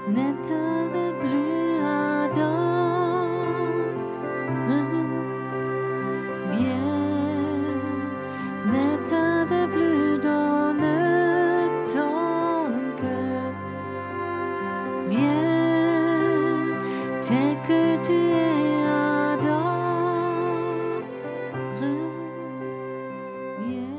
N'état de plus ardent, viens, n'état de plus dans ton cœur, viens, tel que tu es ardent, viens.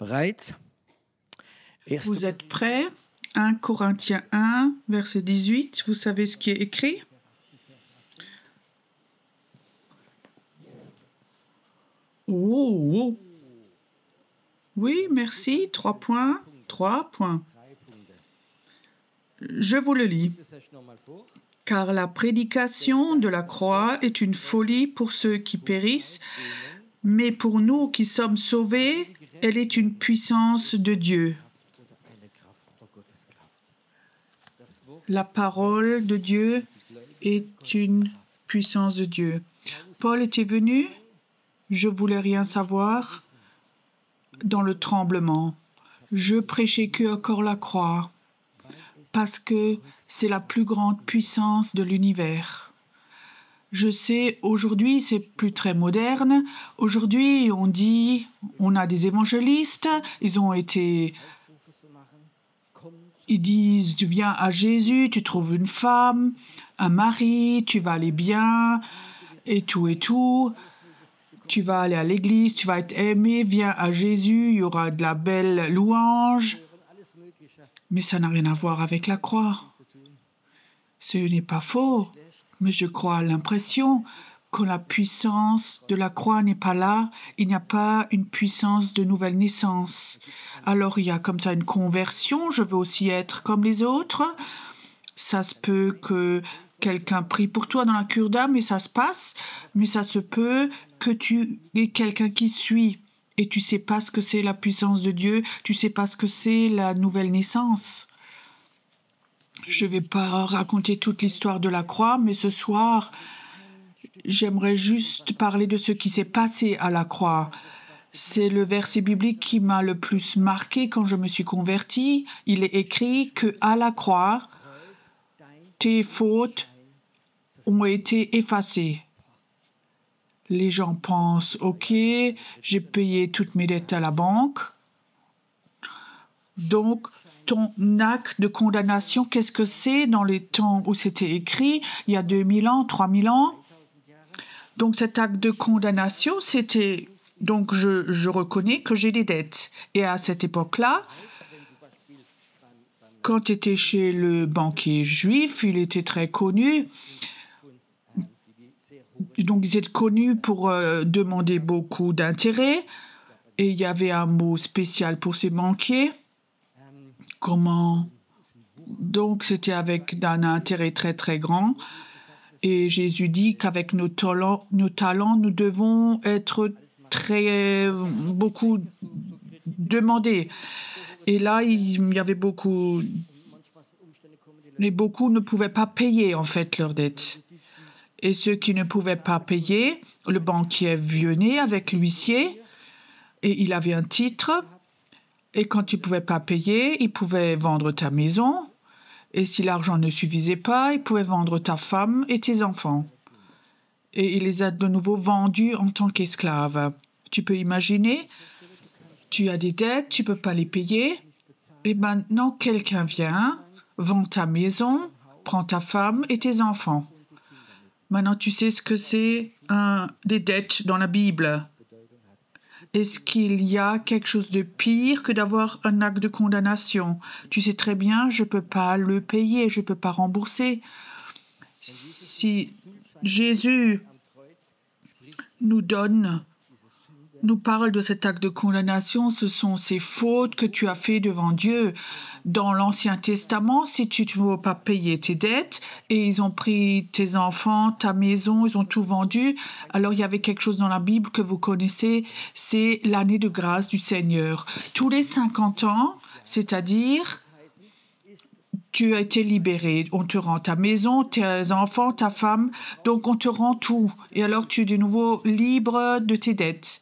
Bereit? Vous êtes prêts? 1 Corinthiens 1, verset 18. Vous savez ce qui est écrit? Oh. Oui, merci. 3 points. 3 points. Je vous le lis. Car la prédication de la croix est une folie pour ceux qui périssent, mais pour nous qui sommes sauvés, elle est une puissance de Dieu. La parole de Dieu est une puissance de Dieu. Paul était venu, je voulais rien savoir, dans le tremblement. Je prêchais que encore la croix, parce que c'est la plus grande puissance de l'univers. Je sais, aujourd'hui, c'est plus très moderne. Aujourd'hui, on a des évangélistes, ils disent, tu viens à Jésus, tu trouves une femme, un mari, tu vas aller bien, et tout. Tu vas aller à l'église, tu vas être aimé, viens à Jésus, il y aura de la belle louange. Mais ça n'a rien à voir avec la croix. Ce n'est pas faux, mais je crois à l'impression que la puissance de la croix n'est pas là, il n'y a pas une puissance de nouvelle naissance. Alors il y a comme ça une conversion, je veux aussi être comme les autres. Ça se peut que quelqu'un prie pour toi dans la cure d'âme et ça se passe, mais ça se peut que tu aies quelqu'un qui suit et tu sais pas ce que c'est la puissance de Dieu, tu sais pas ce que c'est la nouvelle naissance. Je ne vais pas raconter toute l'histoire de la croix, mais ce soir, j'aimerais juste parler de ce qui s'est passé à la croix. C'est le verset biblique qui m'a le plus marqué quand je me suis convertie. Il est écrit que à la croix, tes fautes ont été effacées. Les gens pensent, ok, j'ai payé toutes mes dettes à la banque. Donc, ton acte de condamnation, qu'est-ce que c'est dans les temps où c'était écrit, il y a 2000 ans, 3000 ans? Donc, cet acte de condamnation, c'était... Donc, je reconnais que j'ai des dettes. Et à cette époque-là, quand tu étais chez le banquier juif, il était très connu. Donc, ils étaient connus pour demander beaucoup d'intérêt. Et il y avait un mot spécial pour ces banquiers. Comment? Donc, c'était avec un intérêt très, très grand. Et Jésus dit qu'avec nos talents, nous devons être beaucoup demandés. Et là, il y avait beaucoup... Mais beaucoup ne pouvaient pas payer, en fait, leurs dettes. Et ceux qui ne pouvaient pas payer, le banquier venait avec l'huissier et il avait un titre. Et quand tu ne pouvais pas payer, il pouvait vendre ta maison. Et si l'argent ne suffisait pas, il pouvait vendre ta femme et tes enfants. Et il les a de nouveau vendus en tant qu'esclaves. Tu peux imaginer, tu as des dettes, tu ne peux pas les payer. Et maintenant, quelqu'un vient, vend ta maison, prend ta femme et tes enfants. Maintenant, tu sais ce que c'est des dettes dans la Bible. Est-ce qu'il y a quelque chose de pire que d'avoir un acte de condamnation? Tu sais très bien, je ne peux pas le payer, je ne peux pas rembourser. Si Jésus nous parle de cet acte de condamnation, ce sont ces fautes que tu as fait devant Dieu. Dans l'Ancien Testament, si tu ne veux pas payer tes dettes et ils ont pris tes enfants, ta maison, ils ont tout vendu, alors il y avait quelque chose dans la Bible que vous connaissez, c'est l'année de grâce du Seigneur. Tous les 50 ans, c'est-à-dire tu as été libéré, on te rend ta maison, tes enfants, ta femme, donc on te rend tout. Et alors tu es de nouveau libre de tes dettes.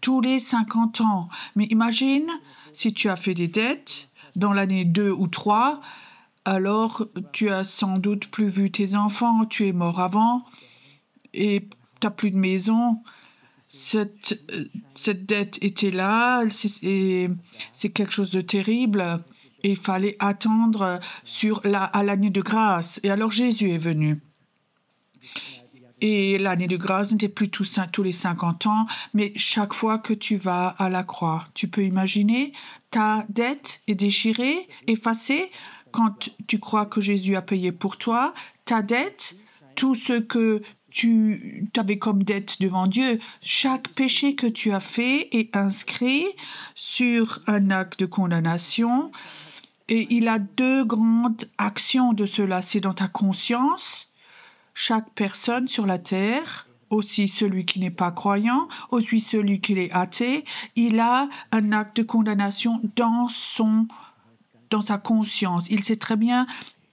Tous les 50 ans. Mais imagine, si tu as fait des dettes dans l'année 2 ou 3, alors tu as sans doute plus vu tes enfants, tu es mort avant et tu n'as plus de maison. Cette dette était là et c'est quelque chose de terrible. Et il fallait attendre à l'année de grâce. Et alors Jésus est venu. Et l'année de grâce n'était plus tous les 50 ans, mais chaque fois que tu vas à la croix, tu peux imaginer, ta dette est déchirée, effacée, quand tu crois que Jésus a payé pour toi, ta dette, tout ce que tu avais comme dette devant Dieu, chaque péché que tu as fait est inscrit sur un acte de condamnation. Et il a deux grandes actions de cela. C'est dans ta conscience. Chaque personne sur la terre, aussi celui qui n'est pas croyant, aussi celui qui est athée, il a un acte de condamnation dans sa conscience. Il sait très bien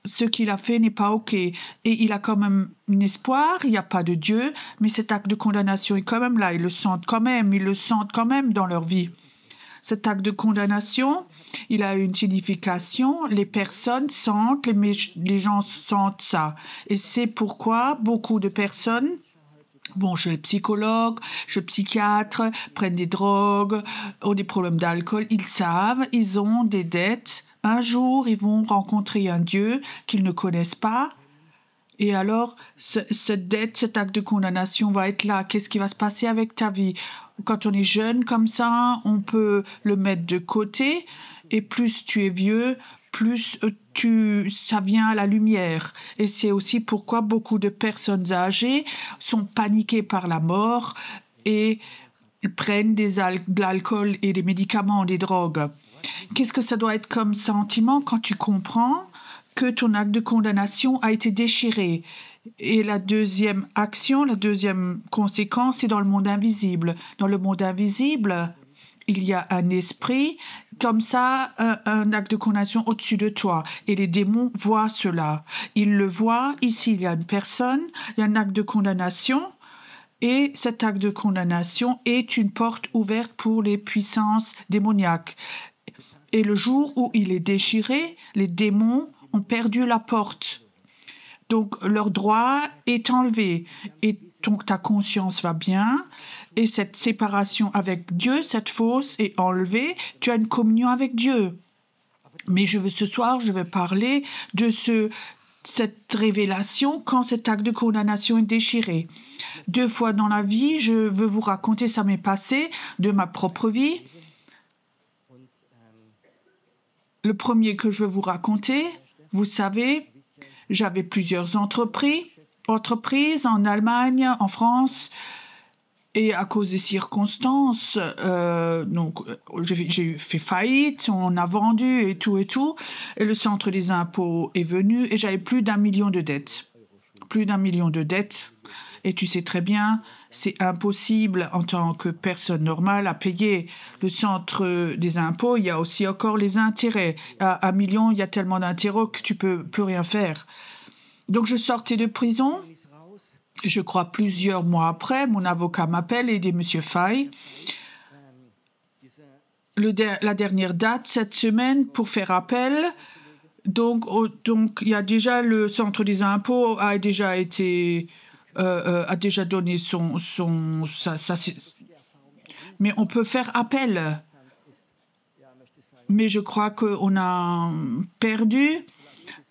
ce qu'il a fait n'est pas OK. Et il a quand même un espoir, il n'y a pas de Dieu, mais cet acte de condamnation est quand même là. Ils le sentent quand même dans leur vie. Cet acte de condamnation, il a une signification. Les personnes sentent, les gens sentent ça. Et c'est pourquoi beaucoup de personnes vont chez le psychologue, chez le psychiatre, prennent des drogues, ont des problèmes d'alcool. Ils savent, ils ont des dettes. Un jour, ils vont rencontrer un Dieu qu'ils ne connaissent pas. Et alors, cette dette, cet acte de condamnation va être là. Qu'est-ce qui va se passer avec ta vie? Quand on est jeune comme ça, on peut le mettre de côté. Et plus tu es vieux, plus ça vient à la lumière. Et c'est aussi pourquoi beaucoup de personnes âgées sont paniquées par la mort et prennent de l'alcool et des médicaments, des drogues. Qu'est-ce que ça doit être comme sentiment quand tu comprends que ton acte de condamnation a été déchiré? Et la deuxième action, la deuxième conséquence, c'est dans le monde invisible. Dans le monde invisible, il y a un esprit, comme ça, un acte de condamnation au-dessus de toi. Et les démons voient cela. Ils le voient. Ici, il y a une personne, il y a un acte de condamnation. Et cet acte de condamnation est une porte ouverte pour les puissances démoniaques. Et le jour où il est déchiré, les démons ont perdu la porte. Donc, leur droit est enlevé. Et donc, ta conscience va bien. Et cette séparation avec Dieu, cette fausse, est enlevée. Tu as une communion avec Dieu. Mais ce soir, je vais parler de cette révélation quand cet acte de condamnation est déchiré. 2 fois dans la vie, je veux vous raconter, ça m'est passé, de ma propre vie. Le premier que je veux vous raconter, vous savez, j'avais plusieurs entreprises en Allemagne, en France, et à cause des circonstances, j'ai fait faillite, on a vendu et tout, et le centre des impôts est venu et j'avais plus d'1 million de dettes. Plus d'1 million de dettes. Et tu sais très bien, c'est impossible en tant que personne normale à payer. Le centre des impôts, il y a aussi encore les intérêts. À 1 million, il y a tellement d'intérêts que tu peux plus rien faire. Donc je sortais de prison. Je crois plusieurs mois après, mon avocat m'appelle et dit « Monsieur Fay, la dernière date, cette semaine, pour faire appel. Donc il y a déjà le centre des impôts a déjà donné mais on peut faire appel. Mais je crois qu'on a perdu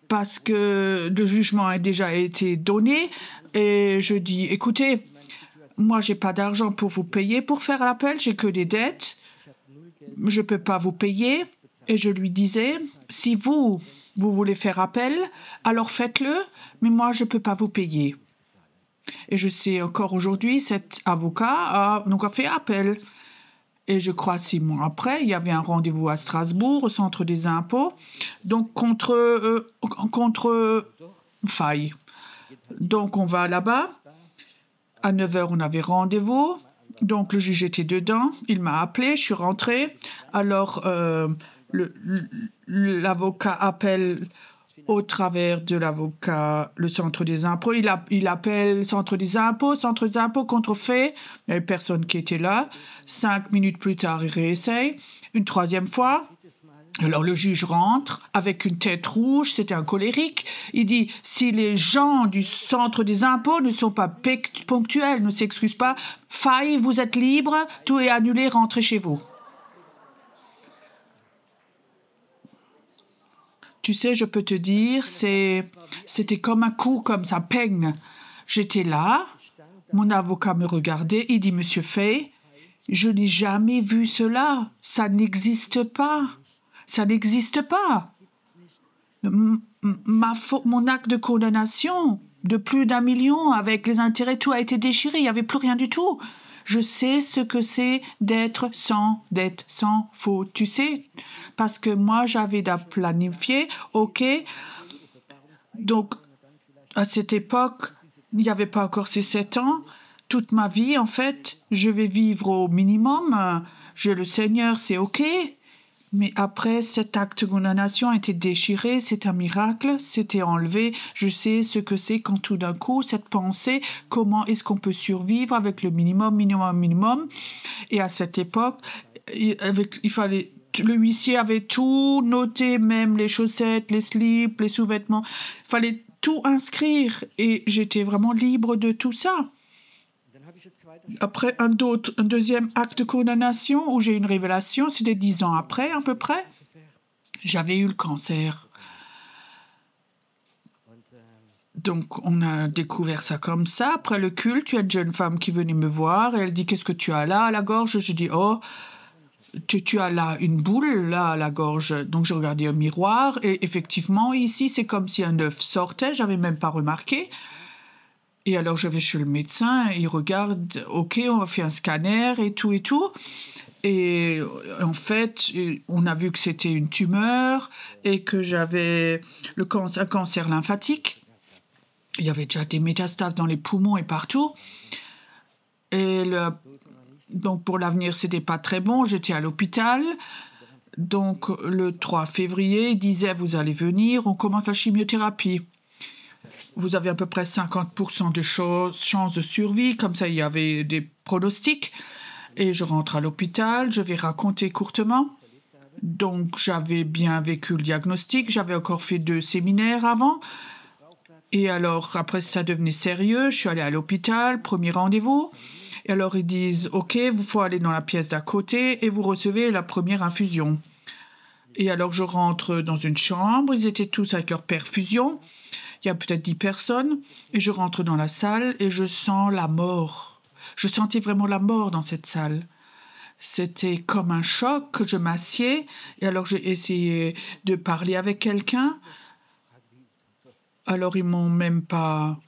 parce que le jugement a déjà été donné. Et je dis, écoutez, moi, j'ai pas d'argent pour vous payer pour faire l'appel, j'ai que des dettes, je peux pas vous payer. Et je lui disais, si vous voulez faire appel, alors faites-le, mais moi, je peux pas vous payer. Et je sais encore aujourd'hui, cet avocat a fait appel. Et je crois 6 mois après, il y avait un rendez-vous à Strasbourg, au centre des impôts, donc contre faille. Donc on va là-bas. À 9h, on avait rendez-vous. Donc le juge était dedans. Il m'a appelé, je suis rentrée. Alors l'avocat appelle au travers de l'avocat le centre des impôts. Il appelle centre des impôts contrefait. Il n'y avait personne qui était là. 5 minutes plus tard, il réessaye. Une troisième fois. Alors le juge rentre avec une tête rouge, c'était un colérique. Il dit, si les gens du centre des impôts ne sont pas ponctuels, ne s'excusent pas, faille, vous êtes libre, tout est annulé, rentrez chez vous. Tu sais, je peux te dire, c'était comme un coup, comme ça, peigne. J'étais là, mon avocat me regardait, il dit, Monsieur Fay, je n'ai jamais vu cela, ça n'existe pas. Ça n'existe pas. Mon acte de condamnation de plus d'1 million avec les intérêts, tout a été déchiré, il n'y avait plus rien du tout. Je sais ce que c'est d'être sans dette, sans faute, tu sais, parce que moi j'avais planifié, ok, donc à cette époque, il n'y avait pas encore ces 7 ans, toute ma vie en fait, je vais vivre au minimum, j'ai le Seigneur, c'est ok. Mais après, cet acte de condamnation a été déchiré, c'est un miracle, c'était enlevé. Je sais ce que c'est quand tout d'un coup, cette pensée, comment est-ce qu'on peut survivre avec le minimum. Et à cette époque, il fallait... Le huissier avait tout noté, même les chaussettes, les slips, les sous-vêtements. Il fallait tout inscrire et j'étais vraiment libre de tout ça. Après un deuxième acte de condamnation où j'ai une révélation, c'était 10 ans après à peu près, j'avais eu le cancer. Donc on a découvert ça comme ça. Après le culte, il y a une jeune femme qui venait me voir et elle dit, qu'est-ce que tu as là à la gorge? Je dis, oh, tu as là une boule là à la gorge. Donc j'ai regardé au miroir et effectivement ici c'est comme si un œuf sortait, j'avais même pas remarqué. Et alors, je vais chez le médecin, il regarde, ok, on a fait un scanner et tout. Et en fait, on a vu que c'était une tumeur et que j'avais un cancer lymphatique. Il y avait déjà des métastases dans les poumons et partout. Et donc, pour l'avenir, c'était pas très bon. J'étais à l'hôpital. Donc, le 3 février, il disait, vous allez venir, on commence la chimiothérapie. Vous avez à peu près 50% de chances de survie, comme ça il y avait des pronostics. Et je rentre à l'hôpital, je vais raconter courtement. Donc j'avais bien vécu le diagnostic, j'avais encore fait 2 séminaires avant. Et alors après ça devenait sérieux, je suis allée à l'hôpital, premier rendez-vous. Et alors ils disent, ok, vous faut aller dans la pièce d'à côté et vous recevez la première infusion. Et alors je rentre dans une chambre, ils étaient tous avec leur perfusion. Il y a peut-être 10 personnes, et je rentre dans la salle et je sens la mort. Je sentais vraiment la mort dans cette salle. C'était comme un choc, que je m'assieds, et alors j'ai essayé de parler avec quelqu'un. Alors ils m'ont même pas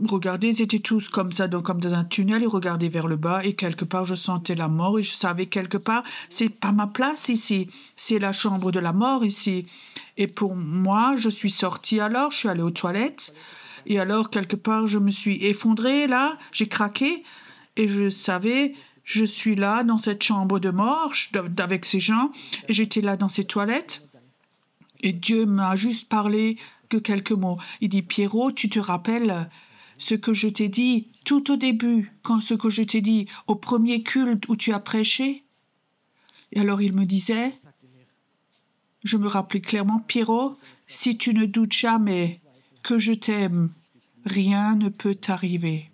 regardé, ils étaient tous comme ça, comme dans un tunnel, ils regardaient vers le bas, et quelque part je sentais la mort, et je savais quelque part, c'est pas ma place ici, c'est la chambre de la mort ici. Et pour moi, je suis sortie alors, je suis allée aux toilettes, et alors quelque part je me suis effondrée là, j'ai craqué, et je savais, je suis là dans cette chambre de mort, avec ces gens, et j'étais là dans ces toilettes, et Dieu m'a juste parlé que quelques mots. Il dit, Pierrot, tu te rappelles ce que je t'ai dit tout au début, ce que je t'ai dit au premier culte où tu as prêché? Et alors il me disait, je me rappelais clairement, Pierrot, si tu ne doutes jamais que je t'aime, rien ne peut t'arriver.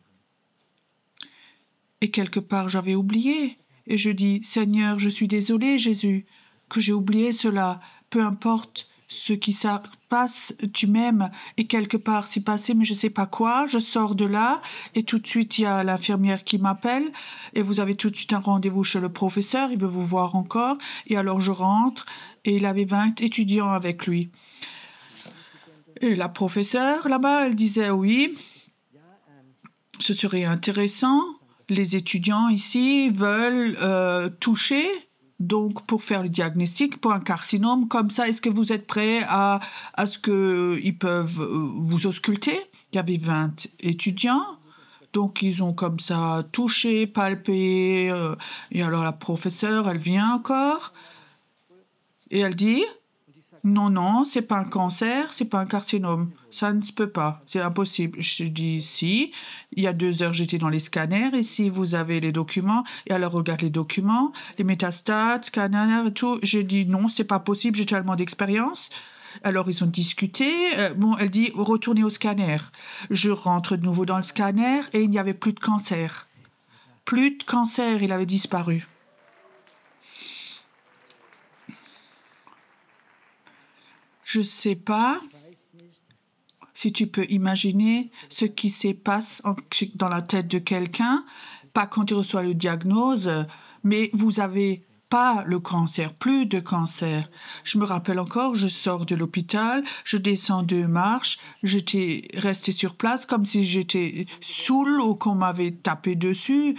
Et quelque part j'avais oublié, et je dis, Seigneur, je suis désolée, Jésus, que j'ai oublié cela, peu importe ce qui ça passe, tu m'aimes, et quelque part c'est passé, mais je sais pas quoi. Je sors de là, et tout de suite il y a l'infirmière qui m'appelle, et vous avez tout de suite un rendez-vous chez le professeur, il veut vous voir encore, et alors je rentre, et il avait 20 étudiants avec lui. Et la professeure là-bas, elle disait oui, ce serait intéressant. Les étudiants ici veulent toucher, donc pour faire le diagnostic pour un carcinome comme ça. Est-ce que vous êtes prêts à ce qu'ils peuvent vous ausculter? Il y avait 20 étudiants, donc ils ont comme ça touché, palpé. Et alors la professeure, elle vient encore et elle dit non, non, c'est pas un cancer, c'est pas un carcinome. Ça ne se peut pas, c'est impossible. Je dis si. Il y a 2 heures, j'étais dans les scanners. Ici, vous avez les documents. Et alors, regarde les documents, les métastates, scanners et tout. J'ai dit non, c'est pas possible, j'ai tellement d'expérience. Alors, ils ont discuté. Bon, elle dit retournez au scanner. Je rentre de nouveau dans le scanner et il n'y avait plus de cancer. Plus de cancer, il avait disparu. Je sais pas si tu peux imaginer ce qui se passe dans la tête de quelqu'un, pas quand il reçoit le diagnose, mais vous avez pas le cancer, plus de cancer. Je me rappelle encore, je sors de l'hôpital, je descends 2 marches, j'étais restée sur place comme si j'étais saoule ou qu'on m'avait tapé dessus.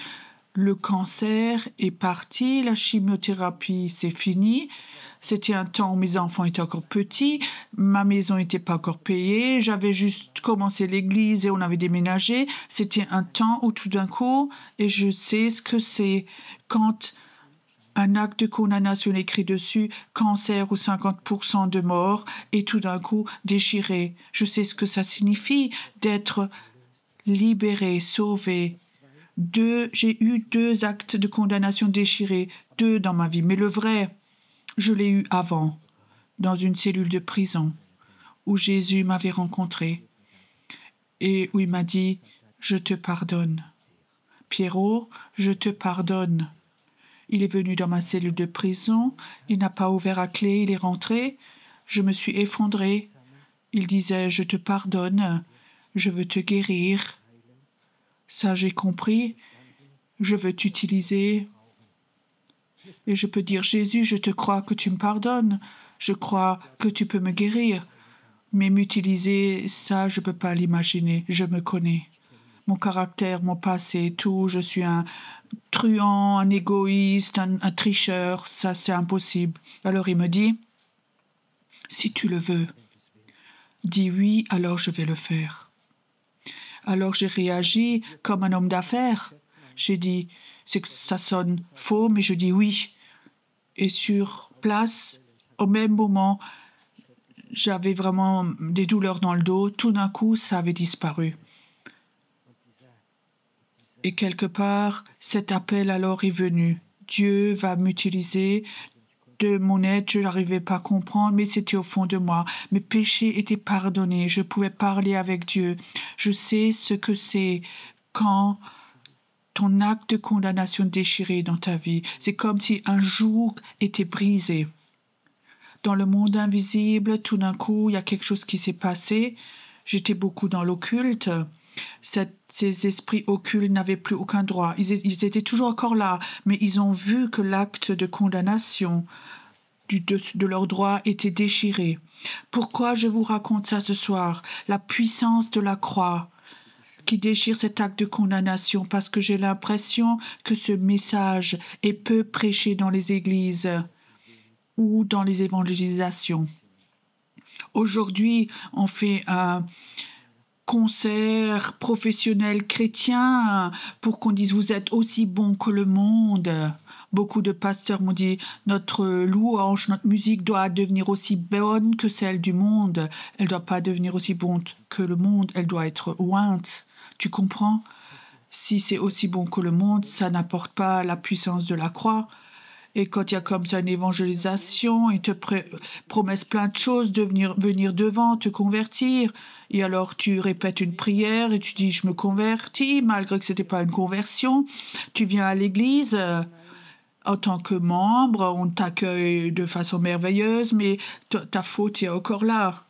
Le cancer est parti, la chimiothérapie, c'est fini. C'était un temps où mes enfants étaient encore petits, ma maison n'était pas encore payée, j'avais juste commencé l'église et on avait déménagé. C'était un temps où tout d'un coup, et je sais ce que c'est quand un acte de condamnation écrit dessus, cancer ou 50% de mort, et tout d'un coup déchiré. Je sais ce que ça signifie d'être libéré, sauvé. J'ai eu 2 actes de condamnation déchirés, 2 dans ma vie, mais le vrai, je l'ai eu avant, dans une cellule de prison, où Jésus m'avait rencontré et où il m'a dit « Je te pardonne. Pierrot, je te pardonne. » Il est venu dans ma cellule de prison, il n'a pas ouvert à clé, il est rentré. Je me suis effondrée. Il disait « Je te pardonne, je veux te guérir. » Ça, j'ai compris. Je veux t'utiliser. Et je peux dire, Jésus, je te crois que tu me pardonnes. Je crois que tu peux me guérir. Mais m'utiliser, ça, je ne peux pas l'imaginer. Je me connais. Mon caractère, mon passé, tout. Je suis un truand, un égoïste, un tricheur. Ça, c'est impossible. Alors il me dit, si tu le veux, dis oui, alors je vais le faire. Alors j'ai réagi comme un homme d'affaires. J'ai dit, c'est que ça sonne faux, mais je dis oui. Et sur place, au même moment, j'avais vraiment des douleurs dans le dos. Tout d'un coup, ça avait disparu. Et quelque part, cet appel alors est venu. Dieu va m'utiliser de mon aide, je n'arrivais pas à comprendre, mais c'était au fond de moi. Mes péchés étaient pardonnés, je pouvais parler avec Dieu. Je sais ce que c'est quand ton acte de condamnation déchiré dans ta vie. C'est comme si un joug était brisé. Dans le monde invisible, tout d'un coup, il y a quelque chose qui s'est passé. J'étais beaucoup dans l'occulte. Ces esprits occultes n'avaient plus aucun droit. Ils étaient toujours encore là, mais ils ont vu que l'acte de condamnation de leurs droits était déchiré. Pourquoi je vous raconte ça ce soir? La puissance de la croix qui déchire cet acte de condamnation, parce que j'ai l'impression que ce message est peu prêché dans les églises ou dans les évangélisations. Aujourd'hui, on fait un concert professionnel chrétien pour qu'on dise vous êtes aussi bon que le monde. Beaucoup de pasteurs m'ont dit notre louange, notre musique doit devenir aussi bonne que celle du monde. Elle ne doit pas devenir aussi bonne que le monde, elle doit être ointe. Tu comprends? Si c'est aussi bon que le monde, ça n'apporte pas la puissance de la croix. Et quand il y a comme ça une évangélisation, ils te promettent plein de choses, de venir devant, te convertir. Et alors tu répètes une prière et tu dis je me convertis, malgré que ce n'était pas une conversion. Tu viens à l'église En tant que membre, on t'accueille de façon merveilleuse, mais ta faute est encore là.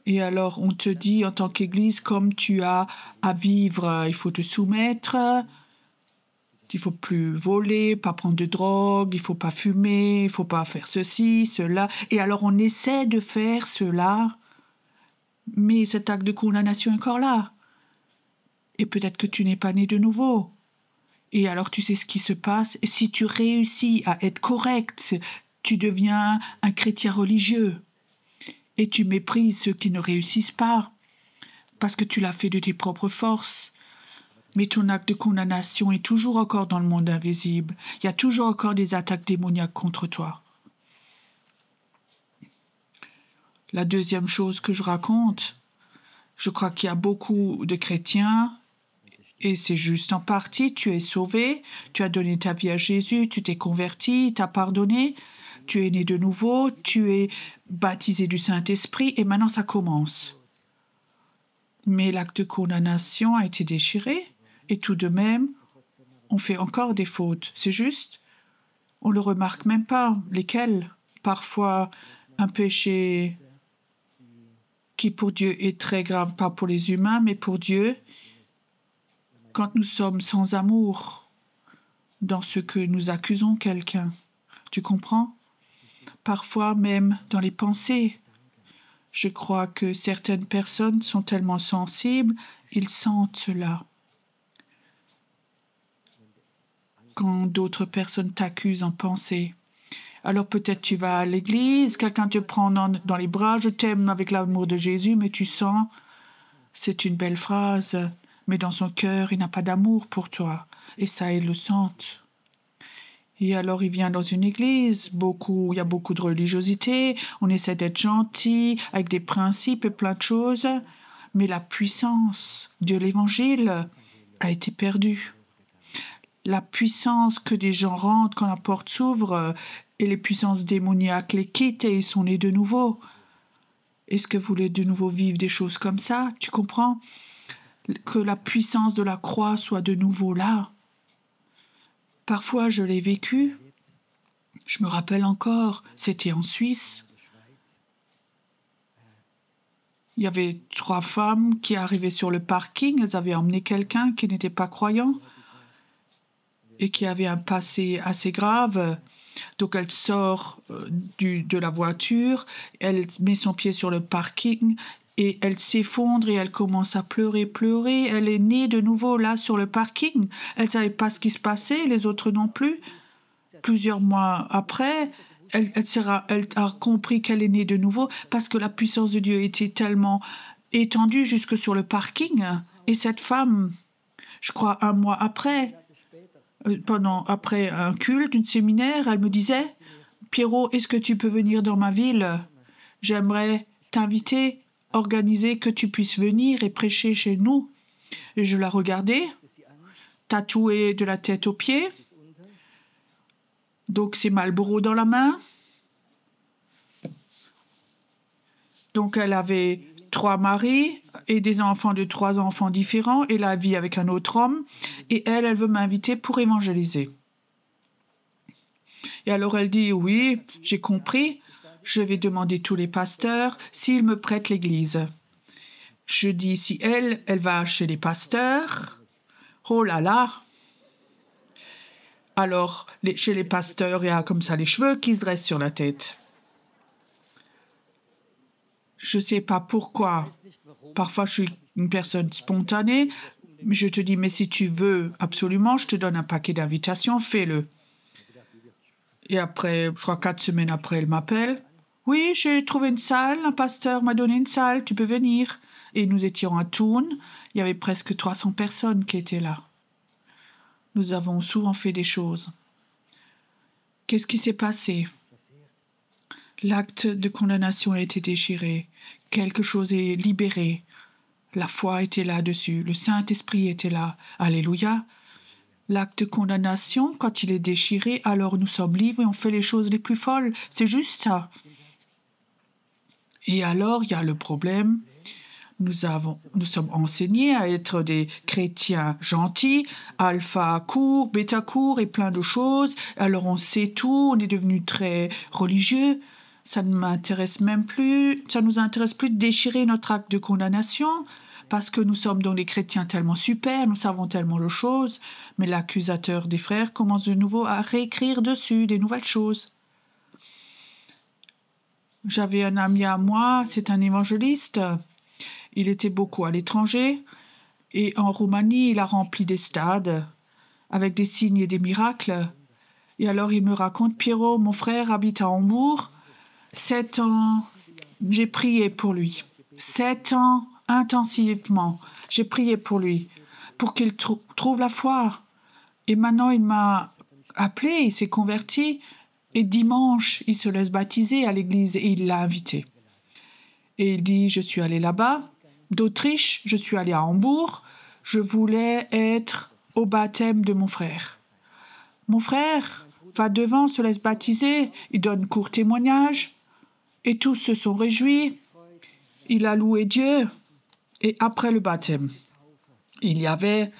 Et alors, on te dit en tant qu'Église, comme tu as à vivre, il faut te soumettre, il faut plus voler, pas prendre de drogue, il faut pas fumer, il faut pas faire ceci, cela. Et alors, on essaie de faire cela, mais cet acte de condamnation est encore là. Et peut-être que tu n'es pas né de nouveau. Et alors, tu sais ce qui se passe. Et si tu réussis à être correct, tu deviens un chrétien religieux. Et tu méprises ceux qui ne réussissent pas, parce que tu l'as fait de tes propres forces. Mais ton acte de condamnation est toujours encore dans le monde invisible. Il y a toujours encore des attaques démoniaques contre toi. La deuxième chose que je raconte, je crois qu'il y a beaucoup de chrétiens, et c'est juste en partie, tu es sauvé, tu as donné ta vie à Jésus, tu t'es converti, tu as pardonné, tu es né de nouveau, tu es baptisé du Saint-Esprit, et maintenant ça commence. Mais l'acte de condamnation a été déchiré, et tout de même, on fait encore des fautes. C'est juste, on ne le remarque même pas. Lesquelles? Parfois, un péché qui pour Dieu est très grave, pas pour les humains, mais pour Dieu, quand nous sommes sans amour dans ce que nous accusons quelqu'un. Tu comprends? Parfois même dans les pensées. Je crois que certaines personnes sont tellement sensibles, ils sentent cela. Quand d'autres personnes t'accusent en pensée. Alors peut-être tu vas à l'église, quelqu'un te prend dans les bras, je t'aime avec l'amour de Jésus, mais tu sens, c'est une belle phrase, mais dans son cœur, il n'a pas d'amour pour toi. Et ça, ils le sentent. Et alors, il vient dans une église, il y a beaucoup de religiosité, on essaie d'être gentil, avec des principes et plein de choses, mais la puissance de l'Évangile a été perdue. La puissance que des gens rentrent quand la porte s'ouvre et les puissances démoniaques les quittent et ils sont nés de nouveau. Est-ce que vous voulez de nouveau vivre des choses comme ça? Tu comprends? Que la puissance de la croix soit de nouveau là. Parfois, je l'ai vécu. Je me rappelle encore, c'était en Suisse. Il y avait 3 femmes qui arrivaient sur le parking. Elles avaient emmené quelqu'un qui n'était pas croyant et qui avait un passé assez grave. Donc elle sort de la voiture, elle met son pied sur le parking et elle s'effondre et elle commence à pleurer. Elle est née de nouveau là sur le parking. Elle ne savait pas ce qui se passait, les autres non plus. Plusieurs mois après, elle a compris qu'elle est née de nouveau parce que la puissance de Dieu était tellement étendue jusque sur le parking. Et cette femme, je crois 1 mois après, après un culte, un séminaire, elle me disait « Pierrot, est-ce que tu peux venir dans ma ville? J'aimerais t'inviter, organiser que tu puisses venir et prêcher chez nous. » Et je la regardais, tatouée de la tête aux pieds. Donc c'est Marlboro dans la main. Donc elle avait 3 maris et des enfants de 3 enfants différents et la vie avec un autre homme. Et elle veut m'inviter pour évangéliser. Et alors elle dit, oui, j'ai compris, je vais demander tous les pasteurs s'ils me prêtent l'église. Je dis, si elle va chez les pasteurs, oh là là. Alors, chez les pasteurs, il y a comme ça les cheveux qui se dressent sur la tête. Je ne sais pas pourquoi. Parfois, je suis une personne spontanée. Mais je te dis, mais si tu veux absolument, je te donne un paquet d'invitations, fais-le. Et après, je crois 4 semaines après, elle m'appelle. Oui, j'ai trouvé une salle, un pasteur m'a donné une salle, tu peux venir. Et nous étions à Thun, il y avait presque 300 personnes qui étaient là. Nous avons souvent fait des choses. Qu'est-ce qui s'est passé? L'acte de condamnation a été déchiré. Quelque chose est libéré. La foi était là-dessus. Le Saint-Esprit était là. Alléluia. L'acte de condamnation, quand il est déchiré, alors nous sommes libres et on fait les choses les plus folles. C'est juste ça. Et alors, il y a le problème. Nous sommes enseignés à être des chrétiens gentils, alpha court, bêta court et plein de choses. Alors on sait tout, on est devenu très religieux. Ça ne m'intéresse même plus, ça nous intéresse plus de déchirer notre acte de condamnation parce que nous sommes donc des chrétiens tellement super, nous savons tellement de choses, mais l'accusateur des frères commence de nouveau à réécrire dessus des nouvelles choses. J'avais un ami à moi, c'est un évangéliste. Il était beaucoup à l'étranger et en Roumanie, il a rempli des stades avec des signes et des miracles. Et alors il me raconte, Pierrot, mon frère habite à Hambourg. 7 ans, j'ai prié pour lui. 7 ans intensivement, j'ai prié pour lui, pour qu'il trouve la foi. Et maintenant, il m'a appelé, il s'est converti. Et dimanche, il se laisse baptiser à l'église et il l'a invité. Et il dit, je suis allé là-bas, d'Autriche, je suis allé à Hambourg, je voulais être au baptême de mon frère. Mon frère va devant, se laisse baptiser, il donne court témoignage, et tous se sont réjouis. Il a loué Dieu, et après le baptême, il y avait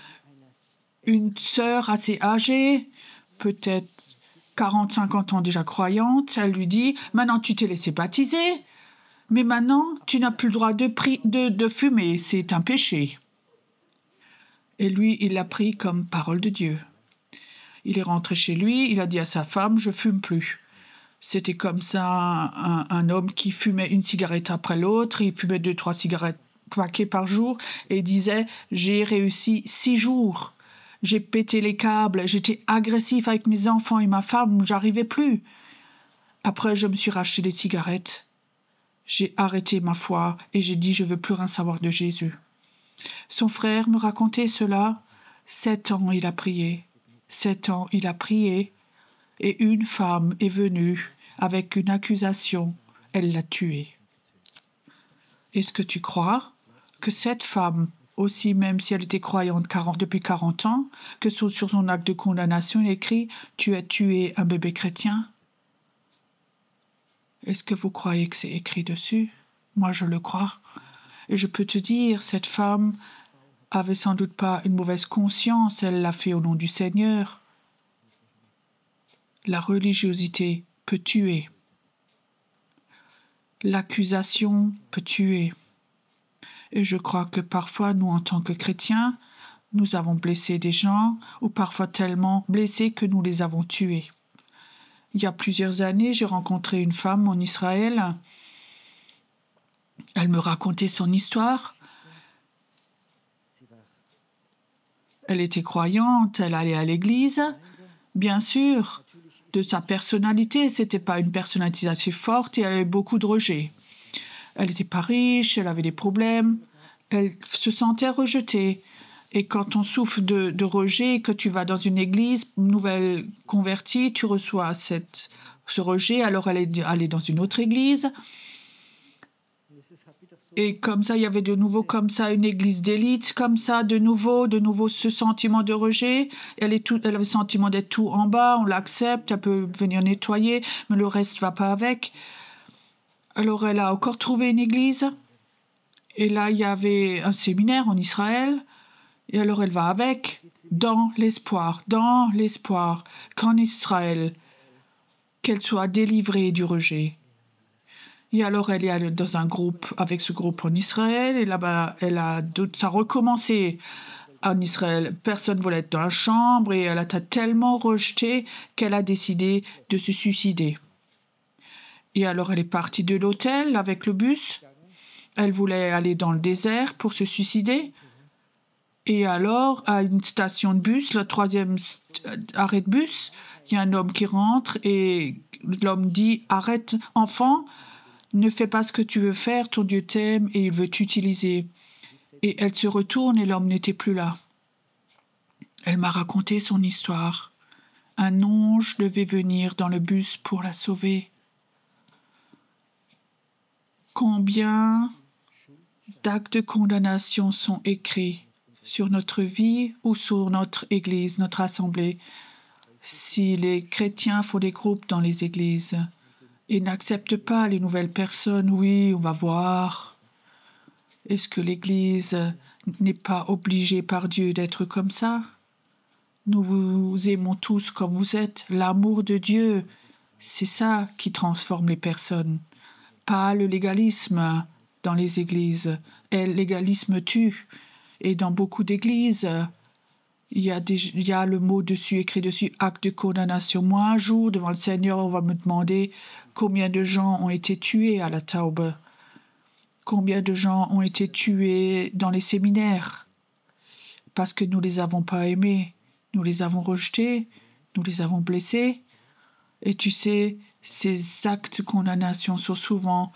une sœur assez âgée, peut-être 40-50 ans déjà croyante. Elle lui dit, maintenant tu t'es laissé baptiser, mais maintenant, tu n'as plus le droit de fumer, c'est un péché. Et lui, il l'a pris comme parole de Dieu. Il est rentré chez lui, il a dit à sa femme, je fume plus. C'était comme ça un homme qui fumait une cigarette après l'autre, il fumait 2-3 cigarettes paquets par jour, et il disait, j'ai réussi 6 jours. J'ai pété les câbles, j'étais agressif avec mes enfants et ma femme, j'arrivais plus. Après, je me suis racheté des cigarettes. J'ai arrêté ma foi et j'ai dit je veux plus rien savoir de Jésus. Son frère me racontait cela. 7 ans il a prié. 7 ans il a prié. Et une femme est venue avec une accusation. Elle l'a tué. Est-ce que tu crois que cette femme, aussi même si elle était croyante depuis 40 ans, que sur son acte de condamnation il écrit « Tu as tué un bébé chrétien » Est-ce que vous croyez que c'est écrit dessus? Moi, je le crois. Et je peux te dire, cette femme avait sans doute pas une mauvaise conscience, elle l'a fait au nom du Seigneur. La religiosité peut tuer. L'accusation peut tuer. Et je crois que parfois, nous, en tant que chrétiens, nous avons blessé des gens, ou parfois tellement blessés que nous les avons tués. Il y a plusieurs années, j'ai rencontré une femme en Israël. Elle me racontait son histoire. Elle était croyante, elle allait à l'église. Bien sûr, de sa personnalité, c'était pas une personnalité assez forte et elle avait beaucoup de rejets. Elle n'était pas riche, elle avait des problèmes. Elle se sentait rejetée. Et quand on souffre de rejet, que tu vas dans une église nouvelle convertie, tu reçois ce rejet. Alors elle est allée dans une autre église. Et comme ça, il y avait de nouveau comme ça une église d'élite, comme ça, de nouveau ce sentiment de rejet. Elle avait le sentiment d'être tout en bas, on l'accepte, elle peut venir nettoyer, mais le reste ne va pas avec. Alors elle a encore trouvé une église. Et là, il y avait un séminaire en Israël. Et alors elle va avec, dans l'espoir, qu'en Israël, qu'elle soit délivrée du rejet. Et alors elle est allée dans un groupe, avec ce groupe en Israël, et là-bas, ça a recommencé en Israël. Personne ne voulait être dans la chambre, et elle a tellement rejeté qu'elle a décidé de se suicider. Et alors elle est partie de l'hôtel avec le bus. Elle voulait aller dans le désert pour se suicider. Et alors, à une station de bus, le 3e arrêt de bus, il y a un homme qui rentre et l'homme dit « Arrête, enfant, ne fais pas ce que tu veux faire, ton Dieu t'aime et il veut t'utiliser. » Et elle se retourne et l'homme n'était plus là. Elle m'a raconté son histoire. Un ange devait venir dans le bus pour la sauver. Combien d'actes de condamnation sont écrits sur notre vie ou sur notre église, notre assemblée, si les chrétiens font des groupes dans les églises et n'acceptent pas les nouvelles personnes, oui, on va voir. Est-ce que l'Église n'est pas obligée par Dieu d'être comme ça? Nous vous aimons tous comme vous êtes. L'amour de Dieu, c'est ça qui transforme les personnes. Pas le légalisme dans les églises. Et le légalisme tue. Et dans beaucoup d'églises, il y a le mot dessus, écrit dessus, acte de condamnation. Moi, un jour, devant le Seigneur, on va me demander combien de gens ont été tués à la Taube. Combien de gens ont été tués dans les séminaires parce que nous ne les avons pas aimés, nous les avons rejetés, nous les avons blessés. Et tu sais, ces actes de condamnation sont souvent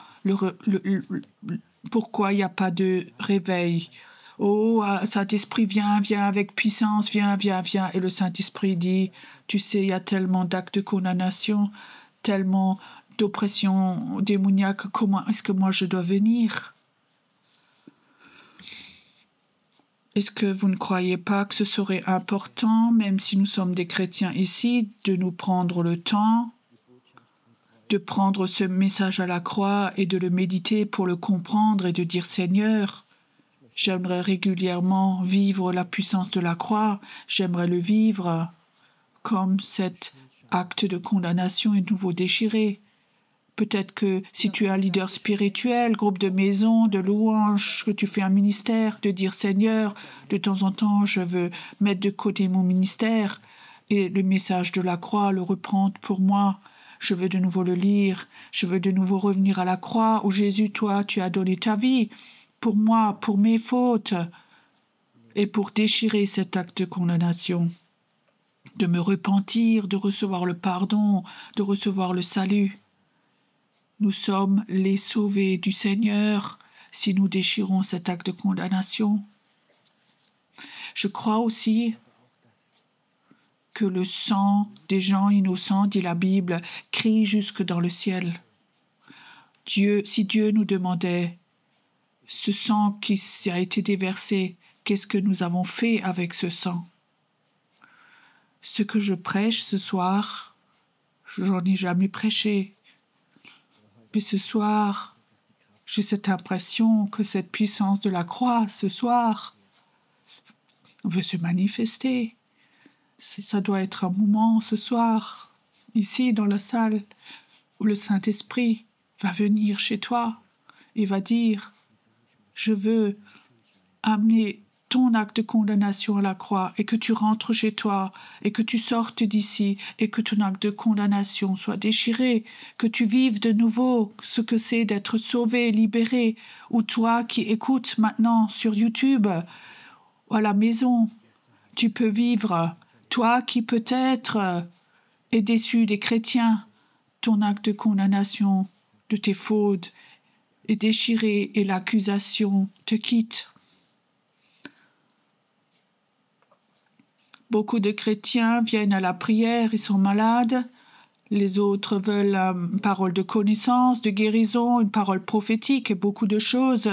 pourquoi il n'y a pas de réveil. Oh, Saint-Esprit, viens avec puissance, viens. Et le Saint-Esprit dit, tu sais, il y a tellement d'actes de condamnation, tellement d'oppression démoniaque, comment est-ce que moi je dois venir? Est-ce que vous ne croyez pas que ce serait important, même si nous sommes des chrétiens ici, de nous prendre le temps, de prendre ce message à la croix et de le méditer pour le comprendre et de dire Seigneur, j'aimerais régulièrement vivre la puissance de la croix, j'aimerais le vivre comme cet acte de condamnation est nouveau déchiré. Peut-être que si tu es un leader spirituel, groupe de maison, de louanges, que tu fais un ministère, de dire Seigneur, de temps en temps, je veux mettre de côté mon ministère et le message de la croix, le reprendre pour moi. Je veux de nouveau le lire. Je veux de nouveau revenir à la croix où Jésus, toi, tu as donné ta vie pour moi, pour mes fautes et pour déchirer cet acte de condamnation. De me repentir, de recevoir le pardon, de recevoir le salut. Nous sommes les sauvés du Seigneur si nous déchirons cet acte de condamnation. Je crois aussi que le sang des gens innocents, dit la Bible, crie jusque dans le ciel. Si Dieu nous demandait ce sang qui a été déversé, qu'est-ce que nous avons fait avec ce sang? Ce que je prêche ce soir, j'en ai jamais prêché. Mais ce soir, j'ai cette impression que cette puissance de la croix, ce soir, veut se manifester. Ça doit être un moment ce soir, ici dans la salle, où le Saint-Esprit va venir chez toi et va dire « Je veux amener ton acte de condamnation à la croix et que tu rentres chez toi et que tu sortes d'ici et que ton acte de condamnation soit déchiré, que tu vives de nouveau ce que c'est d'être sauvé, libéré, ou toi qui écoutes maintenant sur YouTube ou à la maison, tu peux vivre, toi qui peut-être es déçu des chrétiens, ton acte de condamnation de tes fautes est déchiré et l'accusation te quitte. Beaucoup de chrétiens viennent à la prière, ils sont malades. Les autres veulent une parole de connaissance, de guérison, une parole prophétique et beaucoup de choses.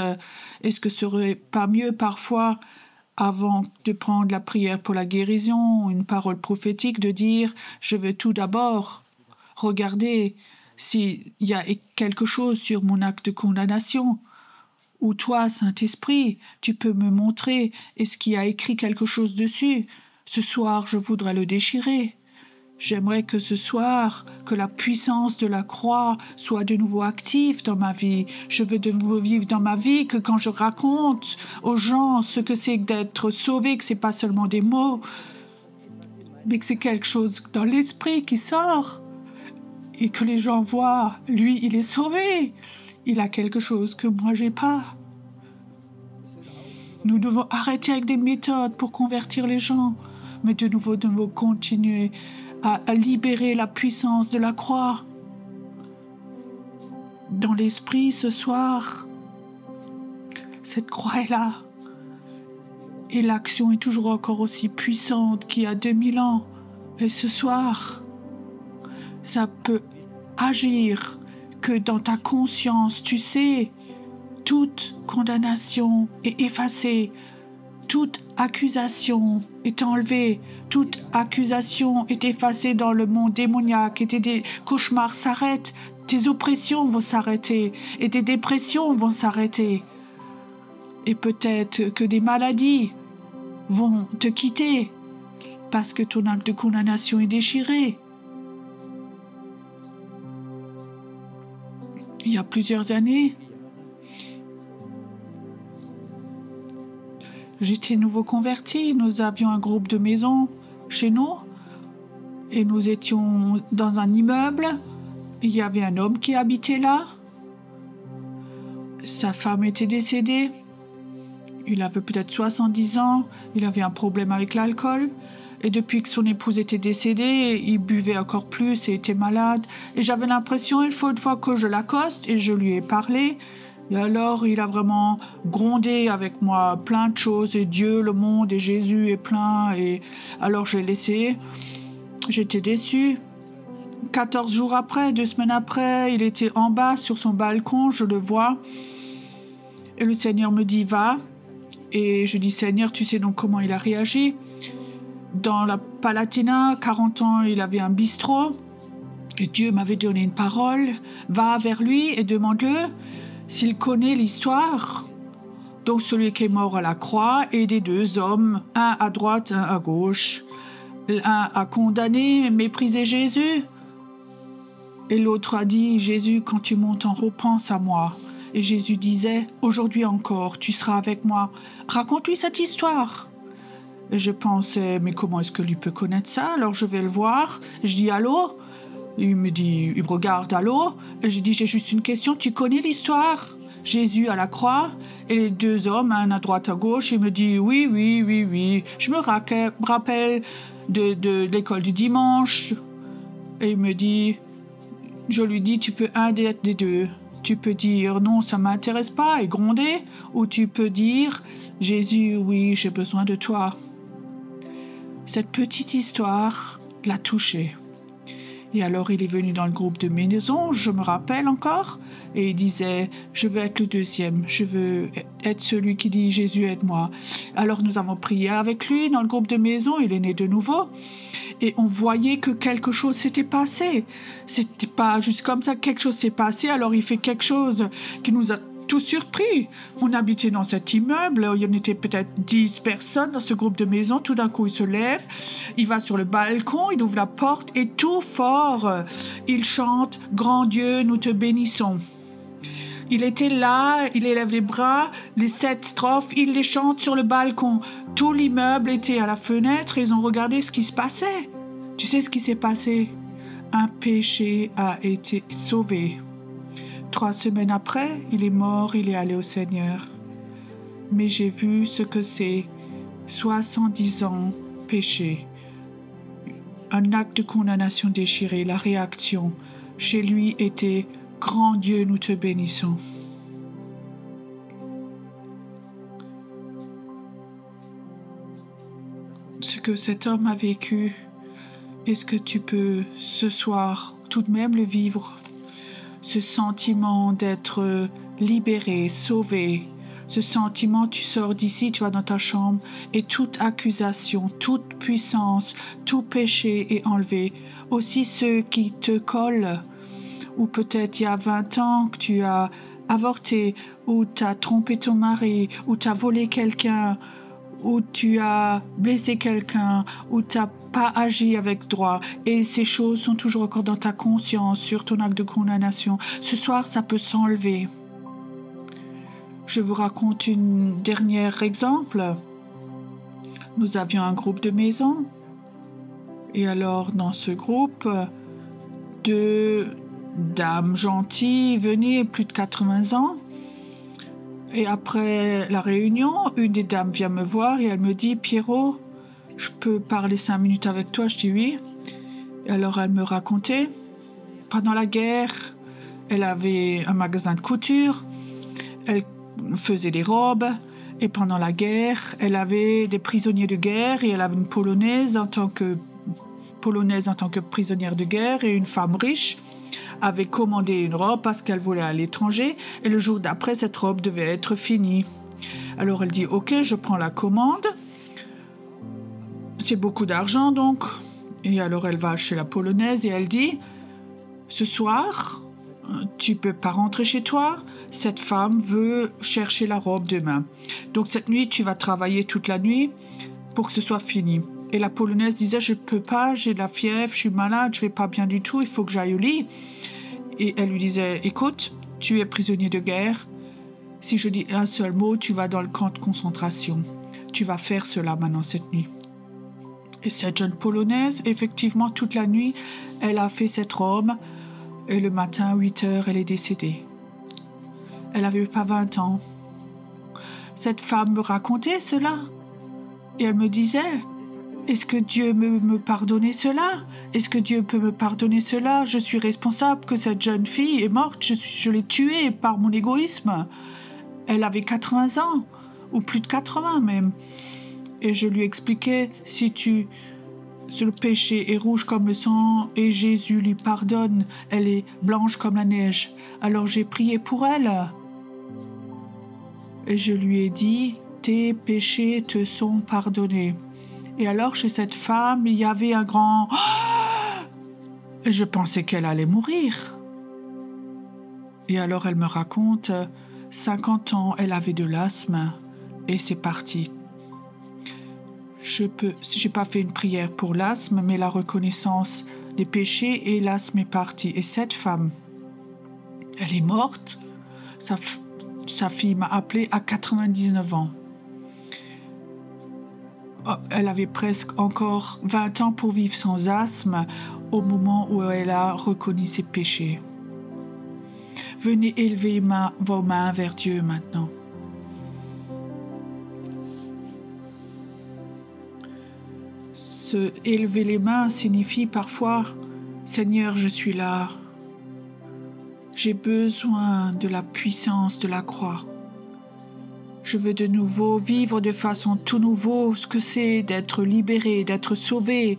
Est-ce que ce serait pas mieux parfois, avant de prendre la prière pour la guérison, une parole prophétique, de dire « Je veux tout d'abord regarder s'il y a quelque chose sur mon acte de condamnation ». Ou toi, Saint-Esprit, tu peux me montrer, est-ce qu'il y a écrit quelque chose dessus? Ce soir, je voudrais le déchirer. J'aimerais que ce soir, que la puissance de la croix soit de nouveau active dans ma vie. Je veux de nouveau vivre dans ma vie, que quand je raconte aux gens ce que c'est d'être sauvé, que c'est pas seulement des mots, mais que c'est quelque chose dans l'esprit qui sort. Et que les gens voient, lui, il est sauvé. Il a quelque chose que moi, j'ai pas. Nous devons arrêter avec des méthodes pour convertir les gens, mais de nouveau continuer à libérer la puissance de la croix. Dans l'esprit, ce soir, cette croix est là. Et l'action est toujours encore aussi puissante qu'il y a 2000 ans. Et ce soir, ça peut agir que dans ta conscience, tu sais, toute condamnation est effacée, toute accusation est enlevée, toute accusation est effacée dans le monde démoniaque, et tes cauchemars s'arrêtent, tes oppressions vont s'arrêter, et tes dépressions vont s'arrêter. Et peut-être que des maladies vont te quitter parce que ton acte de condamnation est déchiré. Il y a plusieurs années, j'étais nouveau converti. Nous avions un groupe de maisons chez nous et nous étions dans un immeuble. Il y avait un homme qui habitait là. Sa femme était décédée. Il avait peut-être 70 ans. Il avait un problème avec l'alcool. Et depuis que son épouse était décédée, il buvait encore plus et était malade. Et j'avais l'impression, il faut une fois que je l'accoste, et je lui ai parlé. Et alors, il a vraiment grondé avec moi plein de choses. Et Dieu, le monde et Jésus est plein. Et alors, j'ai laissé. J'étais déçue. 14 jours après, 2 semaines après, il était en bas sur son balcon, je le vois. Et le Seigneur me dit, va. Et je dis, Seigneur, tu sais donc comment il a réagi. Dans la Palatina, 40 ans, il avait un bistrot. Et Dieu m'avait donné une parole. Va vers lui et demande-le s'il connaît l'histoire. Donc celui qui est mort à la croix et des 2 hommes, un à droite, un à gauche. L'un a condamné, méprisé Jésus. Et l'autre a dit, Jésus, quand tu montes en haut, pense à moi. Et Jésus disait, aujourd'hui encore, tu seras avec moi. Raconte-lui cette histoire. Et je pensais, mais comment est-ce que lui peut connaître ça? Alors je vais le voir. Je dis, allô? Il me dit, il me regarde, allô? Et je dis, j'ai juste une question, tu connais l'histoire? Jésus à la croix et les 2 hommes, un à droite, à gauche. Il me dit, oui. Je me rappelle de l'école du dimanche. Et il me dit, je lui dis, tu peux un des 2. Tu peux dire, non, ça ne m'intéresse pas, et gronder. Ou tu peux dire, Jésus, oui, j'ai besoin de toi. Cette petite histoire l'a touché. Et alors, il est venu dans le groupe de maison, je me rappelle encore, et il disait, je veux être le 2e, je veux être celui qui dit, Jésus, aide-moi. Alors, nous avons prié avec lui dans le groupe de maison, il est né de nouveau, et on voyait que quelque chose s'était passé. C'était pas juste comme ça, quelque chose s'est passé, alors il fait quelque chose qui nous a tous surpris. On habitait dans cet immeuble, il y en était peut-être 10 personnes dans ce groupe de maison. Tout d'un coup, il se lève, il va sur le balcon, il ouvre la porte et tout fort, il chante « Grand Dieu, nous te bénissons ». Il était là, il élève les bras, les 7 strophes, il les chante sur le balcon. Tout l'immeuble était à la fenêtre et ils ont regardé ce qui se passait. Tu sais ce qui s'est passé? Un péché a été sauvé. 3 semaines après, il est mort, il est allé au Seigneur. Mais j'ai vu ce que c'est, 70 ans péché. Un acte de condamnation déchiré, la réaction chez lui était « Grand Dieu, nous te bénissons ». Ce que cet homme a vécu, est-ce que tu peux ce soir tout de même le vivre? Ce sentiment d'être libéré, sauvé, ce sentiment, tu sors d'ici, tu vas dans ta chambre et toute accusation, toute puissance, tout péché est enlevé. Aussi ceux qui te collent, ou peut-être il y a 20 ans que tu as avorté, ou tu as trompé ton mari, ou tu as volé quelqu'un, ou tu as blessé quelqu'un, ou tu n'as pas agi avec droit, et ces choses sont toujours encore dans ta conscience sur ton acte de condamnation. Ce soir, ça peut s'enlever. Je vous raconte un dernier exemple. Nous avions un groupe de maison, et alors dans ce groupe, 2 dames gentilles venaient, plus de 80 ans. Et après la réunion, une des dames vient me voir et elle me dit « Pierrot, je peux parler 5 minutes avec toi ?» Je dis « Oui ». Et alors elle me racontait, pendant la guerre, elle avait un magasin de couture, elle faisait des robes, et pendant la guerre, elle avait des prisonniers de guerre, et elle avait une Polonaise en tant que prisonnière de guerre, et une femme riche avait commandé une robe parce qu'elle voulait aller à l'étranger, et le jour d'après, cette robe devait être finie. Alors elle dit « Ok, je prends la commande. » C'est beaucoup d'argent donc. Et alors elle va chez la Polonaise et elle dit « Ce soir, tu peux pas rentrer chez toi. cette femme veut chercher la robe demain. Donc cette nuit, tu vas travailler toute la nuit pour que ce soit fini. Et la Polonaise disait, je peux pas, j'ai de la fièvre, je suis malade, je vais pas bien du tout, il faut que j'aille au lit. Et elle lui disait, écoute, tu es prisonnier de guerre. Si je dis un seul mot, tu vas dans le camp de concentration. Tu vas faire cela maintenant cette nuit. Et cette jeune Polonaise, effectivement, toute la nuit, elle a fait cette robe. Et le matin, à 8 heures, elle est décédée. Elle n'avait pas 20 ans. Cette femme me racontait cela. Et elle me disait, est-ce que Dieu me pardonner cela? Est-ce que Dieu peut me pardonner cela? Je suis responsable que cette jeune fille est morte. Je l'ai tuée par mon égoïsme. Elle avait 80 ans, ou plus de 80 même. Et je lui expliquais, si le péché est rouge comme le sang et Jésus lui pardonne, elle est blanche comme la neige. Alors j'ai prié pour elle. Et je lui ai dit, tes péchés te sont pardonnés. Et alors chez cette femme, il y avait un grand... Et je pensais qu'elle allait mourir. Et alors elle me raconte, 50 ans, elle avait de l'asthme et c'est parti. J'ai pas fait une prière pour l'asthme, mais la reconnaissance des péchés et l'asthme est parti. Et cette femme, elle est morte. Sa fille m'a appelée à 99 ans. Elle avait presque encore 20 ans pour vivre sans asthme au moment où elle a reconnu ses péchés. Venez élever vos mains vers Dieu maintenant. Élever les mains signifie parfois « Seigneur, je suis là. J'ai besoin de la puissance de la croix. Je veux de nouveau vivre de façon tout nouveau ce que c'est d'être libéré, d'être sauvé,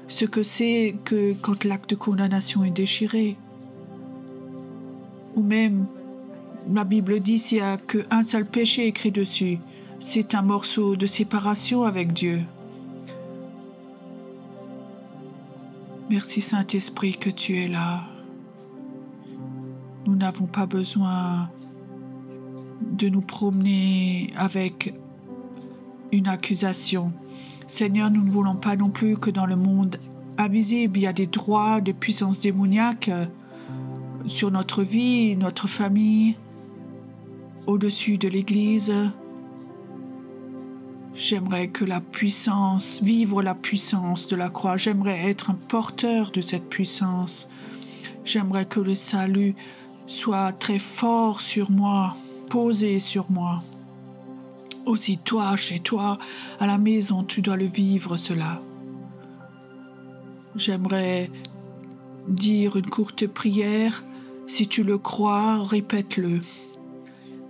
ce que c'est que quand l'acte de condamnation est déchiré. Ou même, la Bible dit s'il n'y a qu'un seul péché écrit dessus, c'est un morceau de séparation avec Dieu. Merci Saint-Esprit que tu es là. Nous n'avons pas besoin de nous promener avec une accusation. Seigneur, nous ne voulons pas non plus que dans le monde invisible, il y a des droits de puissance démoniaque sur notre vie, notre famille, au-dessus de l'Église. J'aimerais que vivre la puissance de la croix. J'aimerais être un porteur de cette puissance. J'aimerais que le salut soit très fort sur moi, posé sur moi. Aussi toi, chez toi, à la maison, tu dois le vivre cela. J'aimerais dire une courte prière. Si tu le crois, répète-le.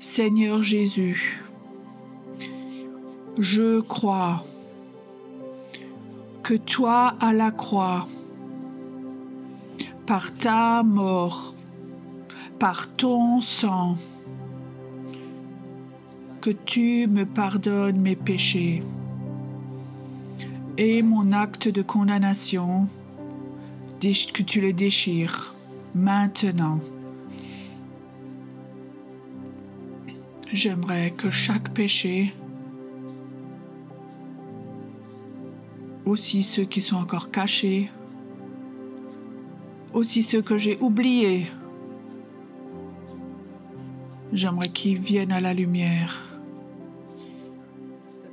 Seigneur Jésus, je crois que toi à la croix, par ta mort, par ton sang, que tu me pardonnes mes péchés et mon acte de condamnation, que tu le déchires maintenant. J'aimerais que chaque péché, aussi ceux qui sont encore cachés, aussi ceux que j'ai oubliés, j'aimerais qu'ils viennent à la lumière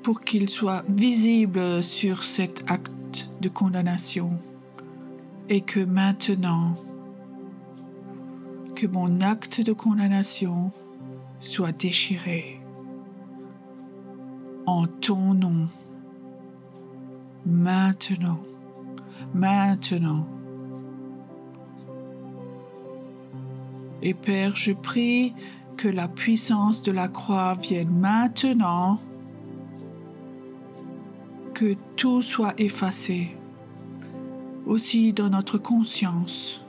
pour qu'ils soient visibles sur cet acte de condamnation et que maintenant, que mon acte de condamnation soit déchiré en ton nom. Maintenant. Et Père, je prie que la puissance de la croix vienne maintenant, que tout soit effacé, aussi dans notre conscience,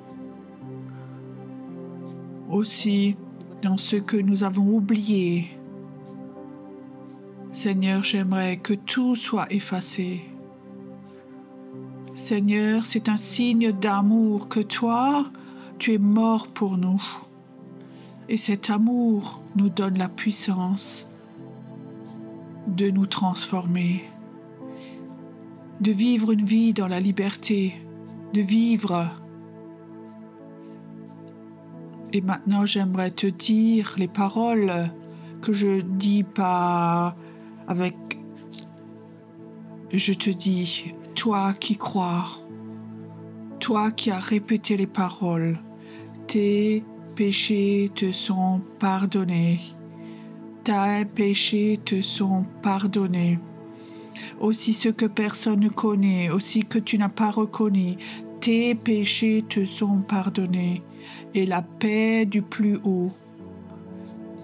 aussi dans ce que nous avons oublié. Seigneur, j'aimerais que tout soit effacé. Seigneur, c'est un signe d'amour que toi, tu es mort pour nous. Et cet amour nous donne la puissance de nous transformer, de vivre une vie dans la liberté, de vivre. Et maintenant, j'aimerais te dire les paroles que je dis pas avec... Je te dis, toi qui crois, toi qui as répété les paroles, tes péchés te sont pardonnés. Tes péchés te sont pardonnés. Aussi ce que personne ne connaît, aussi que tu n'as pas reconnu, tes péchés te sont pardonnés. Et la paix du plus haut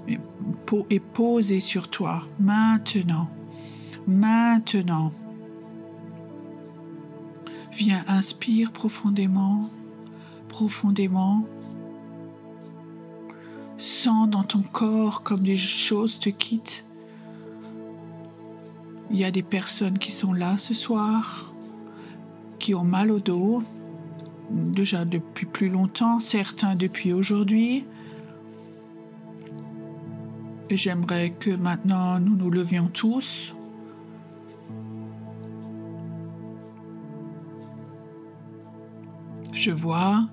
est posée sur toi maintenant. Maintenant. Viens, inspire profondément, profondément. Sens dans ton corps comme des choses te quittent. Il y a des personnes qui sont là ce soir, qui ont mal au dos, déjà depuis plus longtemps, certains depuis aujourd'hui. Et j'aimerais que maintenant nous nous levions tous. Je vois,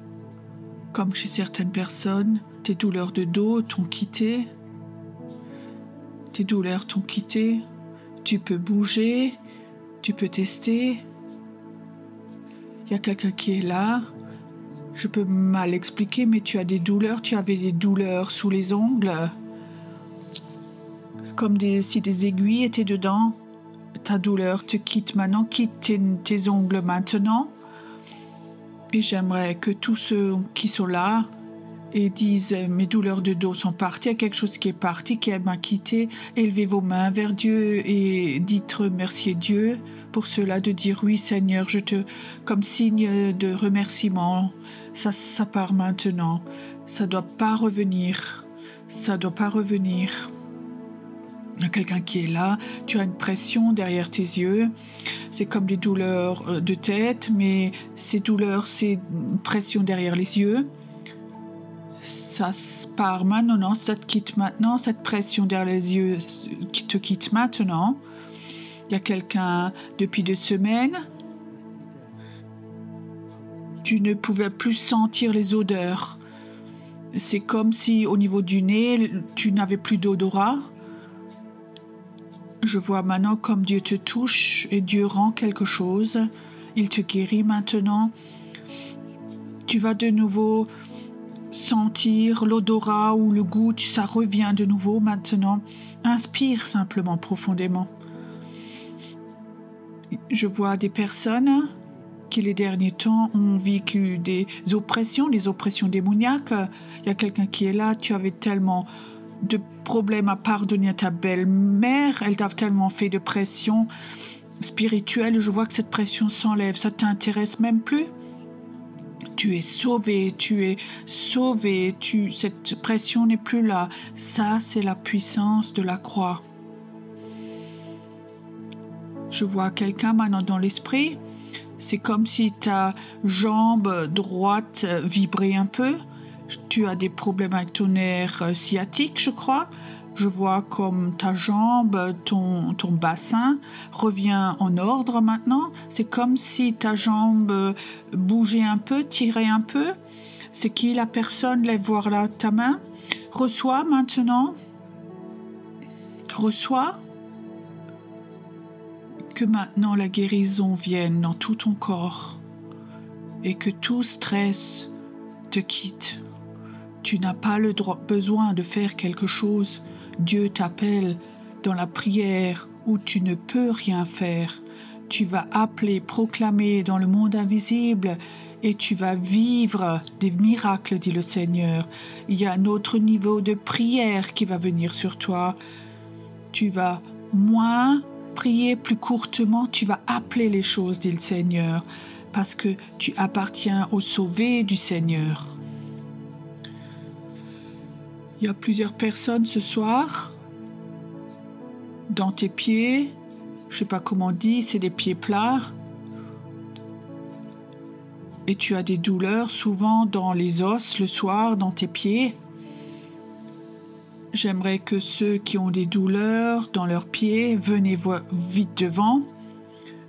comme chez certaines personnes, tes douleurs de dos t'ont quitté. Tes douleurs t'ont quitté. Tu peux bouger, tu peux tester. Il y a quelqu'un qui est là. Je peux mal expliquer, mais tu as des douleurs. Tu avais des douleurs sous les ongles. C'est comme si des aiguilles étaient dedans. Ta douleur te quitte maintenant. Quitte tes ongles maintenant. Et j'aimerais que tous ceux qui sont là et disent « Mes douleurs de dos sont parties », il y a quelque chose qui est parti, qui m'a quitté. Élevez vos mains vers Dieu et dites remercier Dieu pour cela, de dire « Oui Seigneur, comme signe de remerciement, ça part maintenant. Ça doit pas revenir. Ça doit pas revenir. » Il y a quelqu'un qui est là, tu as une pression derrière tes yeux, c'est comme des douleurs de tête, mais ces douleurs, c'est une pression derrière les yeux. Ça part maintenant, non, ça te quitte maintenant, cette pression derrière les yeux qui te quitte maintenant. Il y a quelqu'un depuis 2 semaines, tu ne pouvais plus sentir les odeurs. C'est comme si au niveau du nez, tu n'avais plus d'odorat. Je vois maintenant comme Dieu te touche et Dieu rend quelque chose. Il te guérit maintenant. Tu vas de nouveau sentir l'odorat ou le goût. Ça revient de nouveau maintenant. Inspire simplement profondément. Je vois des personnes qui les derniers temps ont vécu des oppressions démoniaques. Il y a quelqu'un qui est là. Tu avais tellement de problèmes à pardonner à ta belle-mère, elle t'a tellement fait de pression spirituelle, je vois que cette pression s'enlève, ça t'intéresse même plus. Tu es sauvé, cette pression n'est plus là. Ça, c'est la puissance de la croix. Je vois quelqu'un maintenant dans l'esprit, c'est comme si ta jambe droite vibrait un peu. Tu as des problèmes avec ton nerf sciatique, je crois. Je vois comme ta jambe, ton bassin revient en ordre maintenant. C'est comme si ta jambe bougeait un peu, tirait un peu. C'est qui la personne? Lève voir là ta main. Reçois maintenant. Reçois. Que maintenant la guérison vienne dans tout ton corps. Et que tout stress te quitte. Tu n'as pas besoin de faire quelque chose. Dieu t'appelle dans la prière où tu ne peux rien faire. Tu vas appeler, proclamer dans le monde invisible et tu vas vivre des miracles, dit le Seigneur. Il y a un autre niveau de prière qui va venir sur toi. Tu vas moins prier plus courtement, tu vas appeler les choses, dit le Seigneur, parce que tu appartiens au sauvé du Seigneur. Il y a plusieurs personnes ce soir, dans tes pieds, je ne sais pas comment on dit, c'est des pieds plats, et tu as des douleurs souvent dans les os le soir, dans tes pieds. J'aimerais que ceux qui ont des douleurs dans leurs pieds, venez vite devant.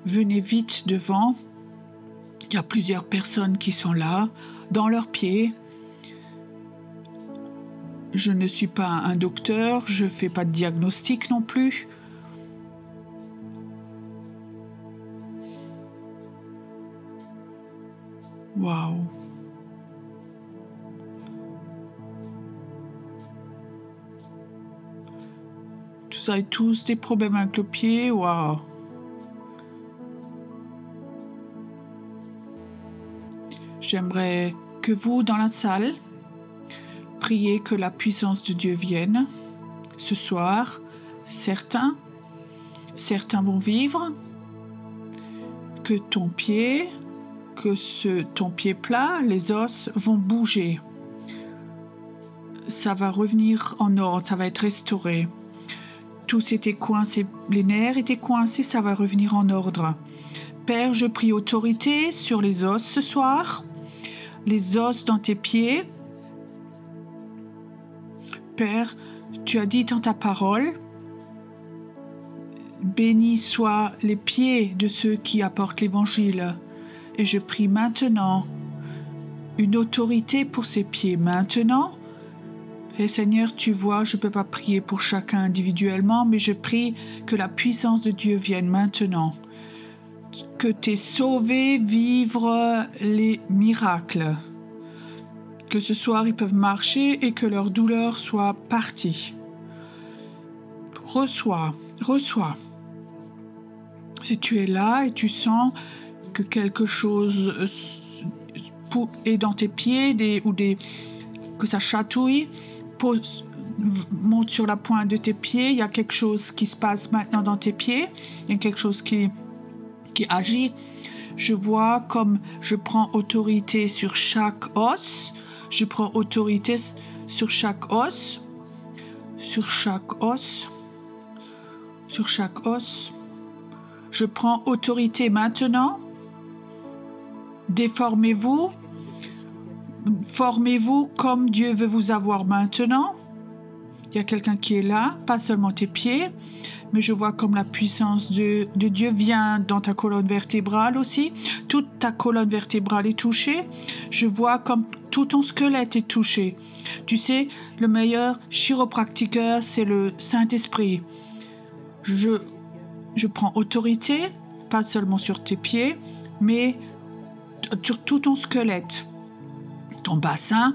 Venez vite devant. Il y a plusieurs personnes qui sont là, dans leurs pieds. Je ne suis pas un docteur, je ne fais pas de diagnostic non plus. Waouh! Vous avez tous des problèmes avec le pied? Waouh! J'aimerais que vous, dans la salle, priez que la puissance de Dieu vienne. Ce soir, certains vont vivre que ton pied plat, les os vont bouger. Ça va revenir en ordre, ça va être restauré. Tous étaient coincés, les nerfs étaient coincés, ça va revenir en ordre. Père, je prie autorité sur les os ce soir, les os dans tes pieds. Père, tu as dit dans ta parole, bénis soient les pieds de ceux qui apportent l'évangile. Et je prie maintenant une autorité pour ces pieds. Maintenant, et Seigneur, tu vois, je ne peux pas prier pour chacun individuellement, mais je prie que la puissance de Dieu vienne maintenant. Que tes sauvés vivent les miracles. Que ce soir, ils peuvent marcher et que leur douleur soit partie. Reçois. Si tu es là et tu sens que quelque chose est dans tes pieds, que ça chatouille, monte sur la pointe de tes pieds, il y a quelque chose qui se passe maintenant dans tes pieds, il y a quelque chose qui agit. Je vois comme je prends autorité sur chaque os, je prends autorité sur chaque os, sur chaque os. Je prends autorité maintenant. Déformez-vous. Formez-vous comme Dieu veut vous avoir maintenant. Il y a quelqu'un qui est là, pas seulement tes pieds, mais je vois comme la puissance de Dieu vient dans ta colonne vertébrale aussi. Toute ta colonne vertébrale est touchée. Je vois comme tout ton squelette est touché. Tu sais, le meilleur chiropracteur, c'est le Saint-Esprit. Je prends autorité, pas seulement sur tes pieds, mais sur tout ton squelette. Ton bassin,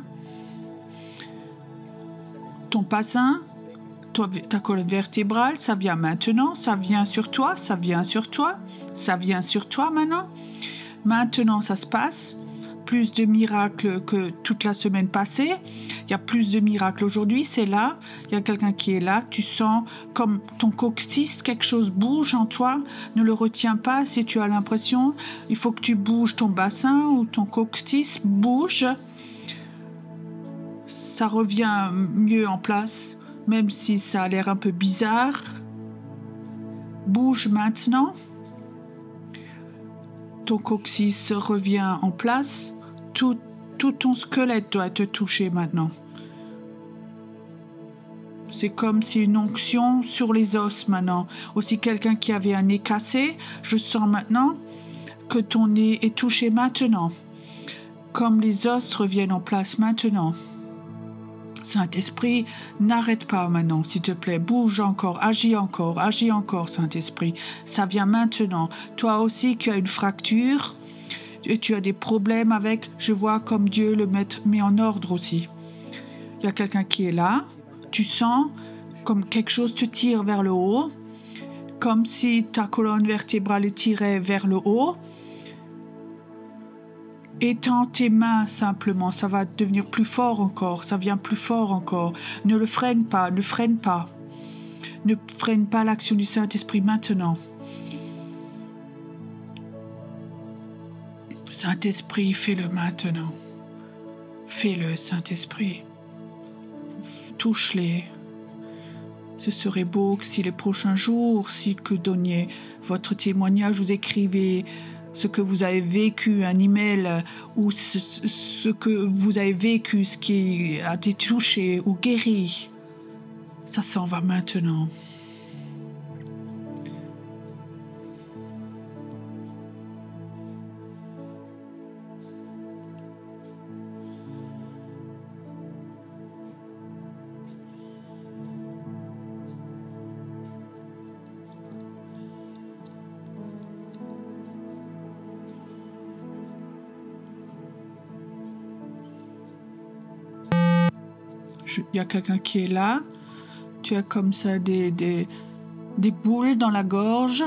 ta colonne vertébrale, ça vient maintenant, ça vient sur toi maintenant. Maintenant, ça se passe. Plus de miracles que toute la semaine passée. Il y a plus de miracles aujourd'hui, c'est là. Il y a quelqu'un qui est là. Tu sens comme ton coccyx, quelque chose bouge en toi. Ne le retiens pas si tu as l'impression. Il faut que tu bouges ton bassin ou ton coccyx bouge. Ça revient mieux en place, même si ça a l'air un peu bizarre. Bouge maintenant. Ton coccyx revient en place. Tout ton squelette doit te toucher maintenant. C'est comme si une onction sur les os maintenant. Aussi quelqu'un qui avait un nez cassé, je sens maintenant que ton nez est touché maintenant. Comme les os reviennent en place maintenant. Saint-Esprit, n'arrête pas maintenant, s'il te plaît. Bouge encore, agis encore, Saint-Esprit. Ça vient maintenant. Toi aussi, tu as une fracture. Et tu as des problèmes avec, je vois comme Dieu le met en ordre aussi. Il y a quelqu'un qui est là, tu sens comme quelque chose te tire vers le haut, comme si ta colonne vertébrale tirait vers le haut. Étends tes mains simplement, ça va devenir plus fort encore, ça vient plus fort encore. Ne freine pas. Ne freine pas l'action du Saint-Esprit maintenant. Saint-Esprit, fais-le maintenant. Fais-le, Saint-Esprit. Touche-les. Ce serait beau que si les prochains jours, si que donniez votre témoignage, vous écrivez ce que vous avez vécu, un email, ou ce que vous avez vécu, ce qui a été touché ou guéri. Ça s'en va maintenant. Il y a quelqu'un qui est là. Tu as comme ça des boules dans la gorge.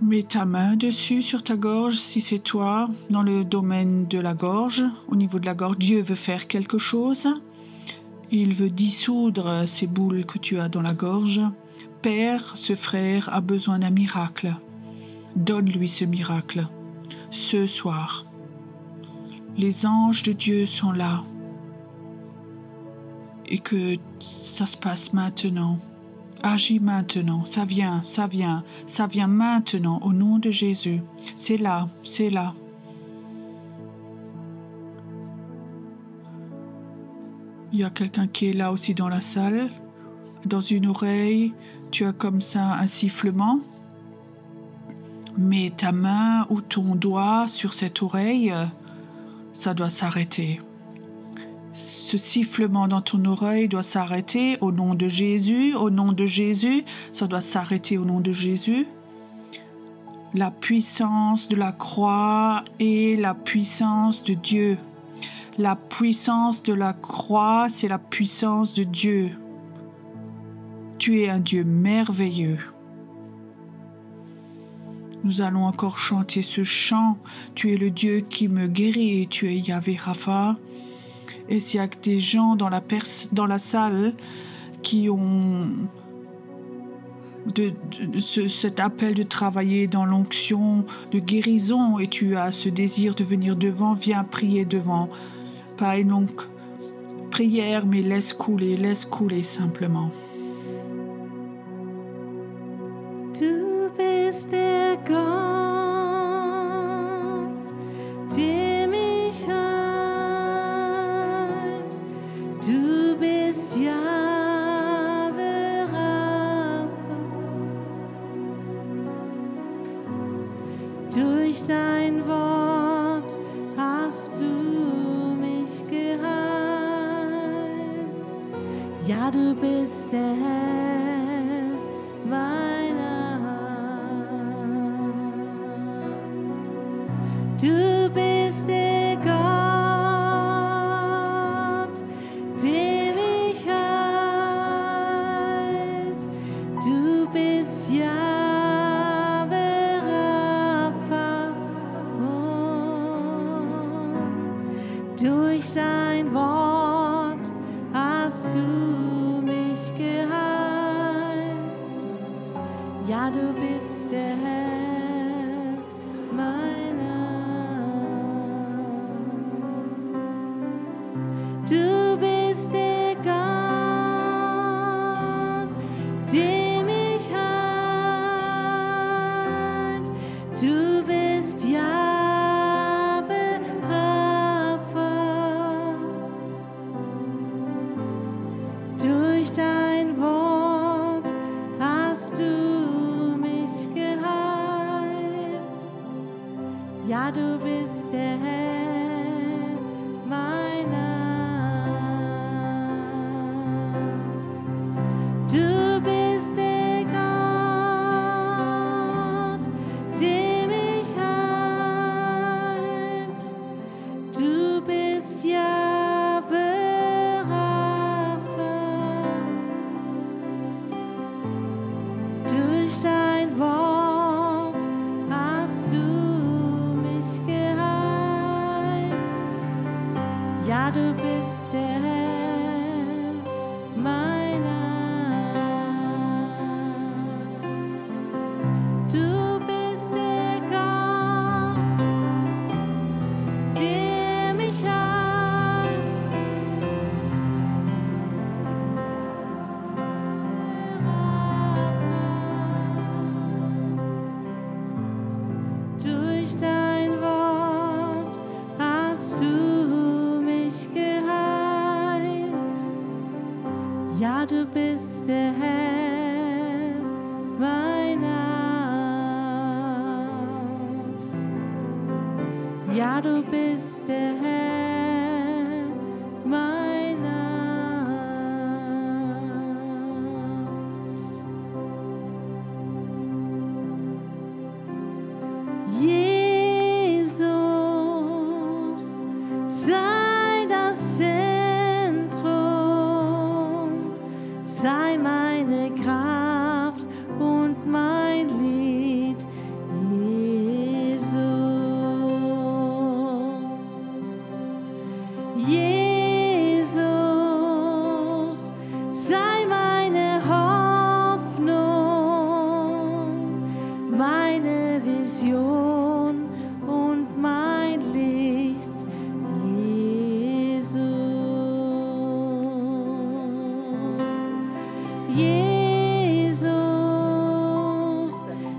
Mets ta main dessus sur ta gorge si c'est toi, dans le domaine de la gorge, au niveau de la gorge. Dieu veut faire quelque chose. Il veut dissoudre ces boules que tu as dans la gorge. Père, ce frère a besoin d'un miracle. Donne-lui ce miracle. Ce soir. Les anges de Dieu sont là. Et que ça se passe maintenant. Agis maintenant, ça vient maintenant au nom de Jésus. C'est là, c'est là. Il y a quelqu'un qui est là aussi dans la salle. Dans une oreille, tu as comme ça un sifflement. Mets ta main ou ton doigt sur cette oreille, ça doit s'arrêter. Ce sifflement dans ton oreille doit s'arrêter au nom de Jésus, au nom de Jésus, ça doit s'arrêter au nom de Jésus. La puissance de la croix et la puissance de Dieu. La puissance de la croix, c'est la puissance de Dieu. Tu es un Dieu merveilleux. Nous allons encore chanter ce chant. Tu es le Dieu qui me guérit, tu es Yahvé Rapha. Et s'il y a que des gens dans la salle qui ont cet appel de travailler dans l'onction de guérison et tu as ce désir de venir devant, viens prier devant. Pas une longue prière, mais laisse couler simplement. Du bist der Gott, der mich hat. Du bist Jahwe Rapha. Durch dein Wort hast du mich geheilt. Ja, du bist der Herr meiner Hand. Du bist der Gott, der mich heilt. Du bist Jahwe Rapha. Oh. Durch dein Wort hast du mich geheilt. Ja, du bist der Herr meiner Hand. Du bist der Gott, der mich heilt. Du bist Jahwe Rapha. Durch dein Wort hast du mich geheilt. Ja, du bist der Herr meiner Hand. Du bist der Gott, der mich heilt. Du bist Jahwe Rapha. Durch dein Wort hast du mich geheilt. Ja, du bist der Herr meiner Hand. Du bist der Gott, der mich heilt. Durch dein Wort hast du mich geheilt. Ja, Ja, du bist der Herr, mein Haus. Ja, du bist der Herr, mein Haus. Jesus, sei das Zentrum, sei meine Kraft und mein Lied, Jesus. Jesus, sei meine Hoffnung, meine Vision und mein Licht, Jesus. Jesus,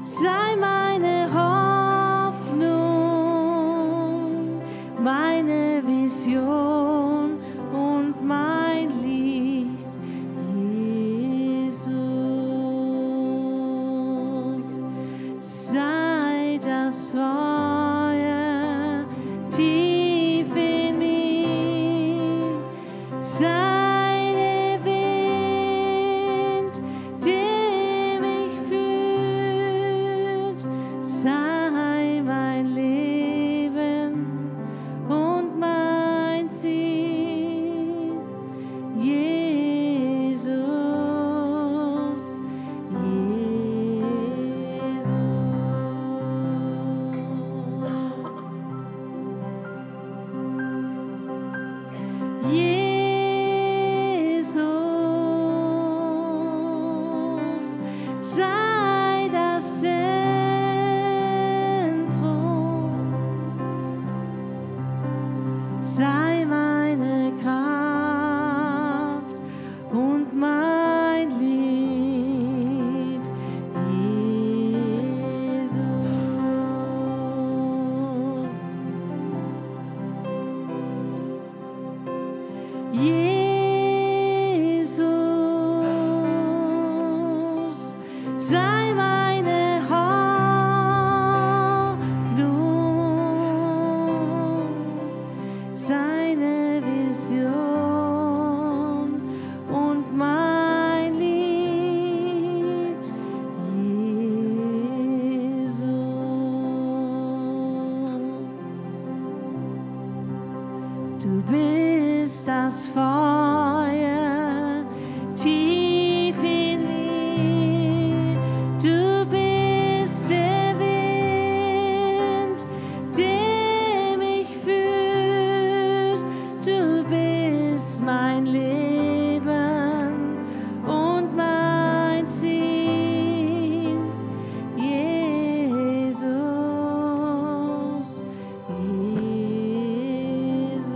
sei meine Hoffnung, meine Vision und mein Licht, Jesus. Sei das Feuer tief in mir, sei der Wind, der mich führt, sei mein Leben und mein Ziel, Jesus, Jesus, sei das Zentrum, sei meine Kraft und mein Lied, Jesus. Jesus, sei meine Hoffnung, seine Vision und mein Lied, Jesus. Du bist das Feuer tief in mir, du bist der Wind, der mich führt, du bist mein Leben und mein Ziel, Jesus, Jesus.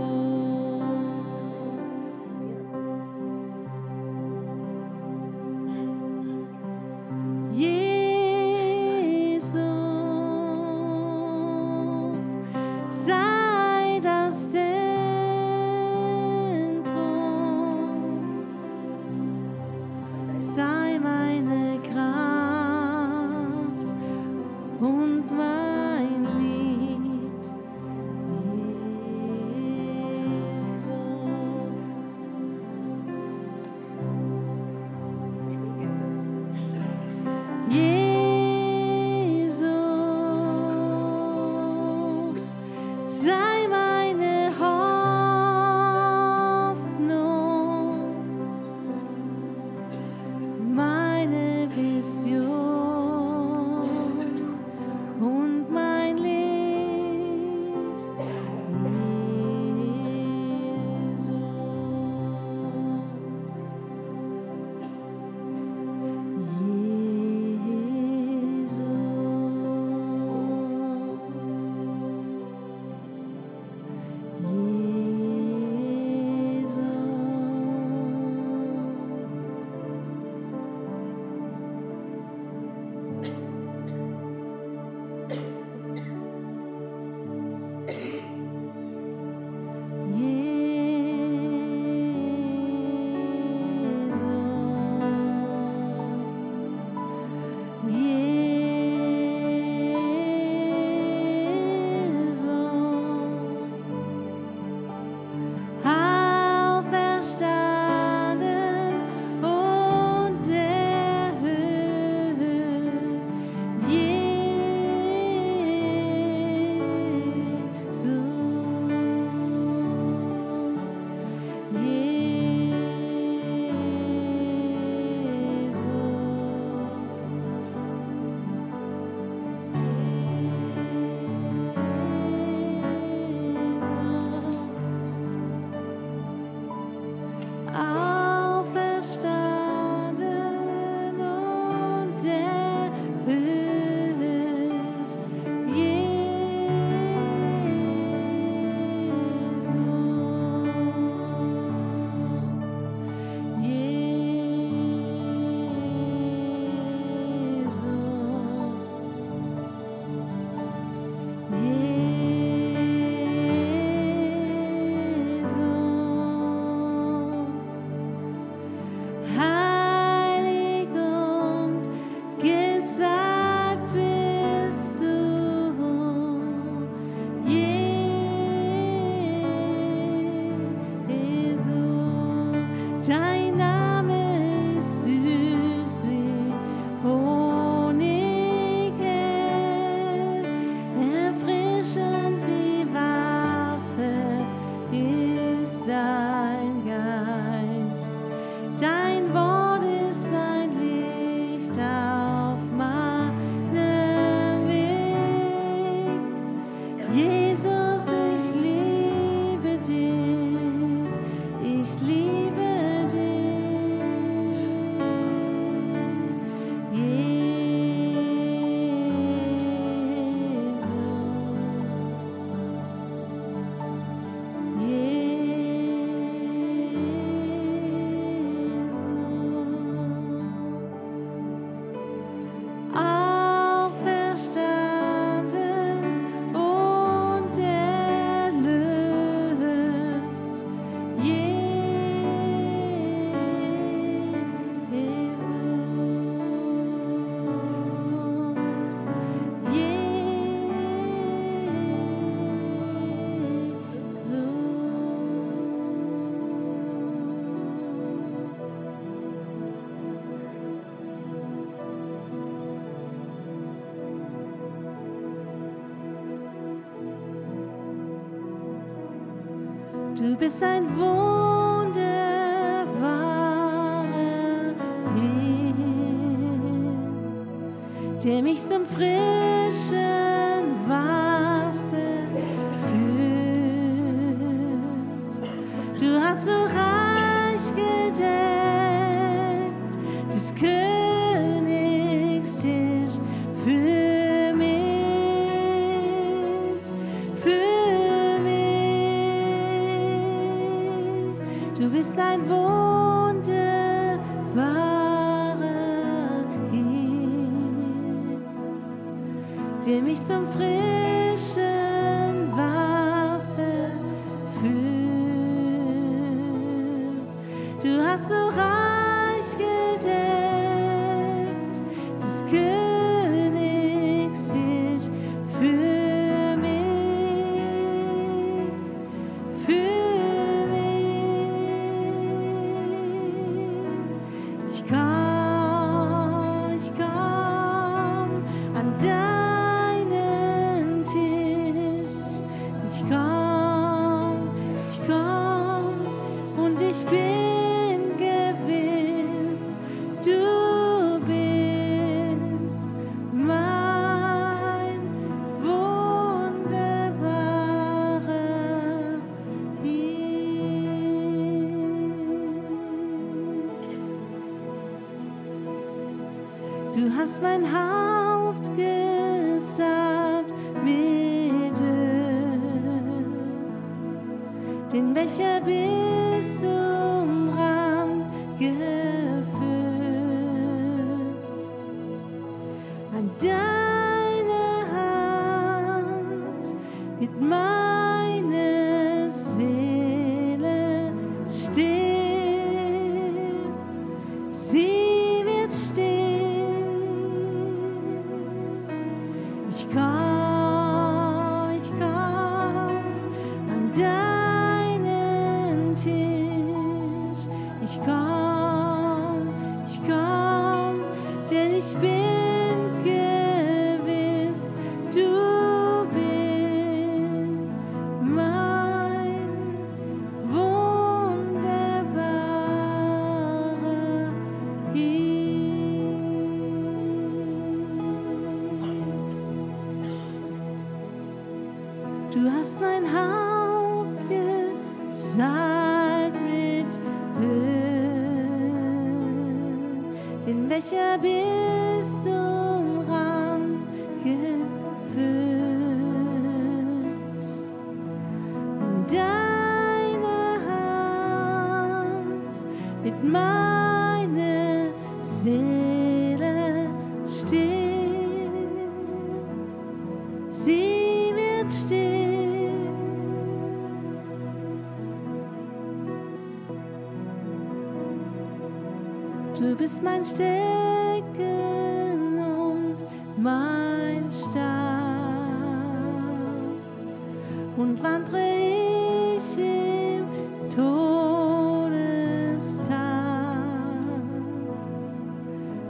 Du bist ein wunderbarer Herr, der mich zum frischen Wasser führt. Du hast so reich gedeckt des Königs Tisch für mich, für mich. Du bist ein wunderbarer Herr, der mich zum frischen Wasser führt. Du hast so reich gedeckt des Königs Tisch für mich, für mich. Ich komm an deinen Tisch. Ich komm und ich bin gewiss, du bist mein wunderbarer Herr. Du hast mein Haupt gesalbt mit Öl, den Becher bis zum Rand gefüllt. An deiner Hand wird meine Seele still. Sie wird still. Ich komm an deinen Tisch. Ich komm, denn ich bin gewiss, du bist mein wunderbarer Herr. Du hast mein Haupt gesalbt mit Öl, den Becher bis zum Rand gefüllt. In deiner Hand wird meine Seele still. Sie wird still. Du bist mein Stecken und mein Stab. Und wandre ich im Todestal,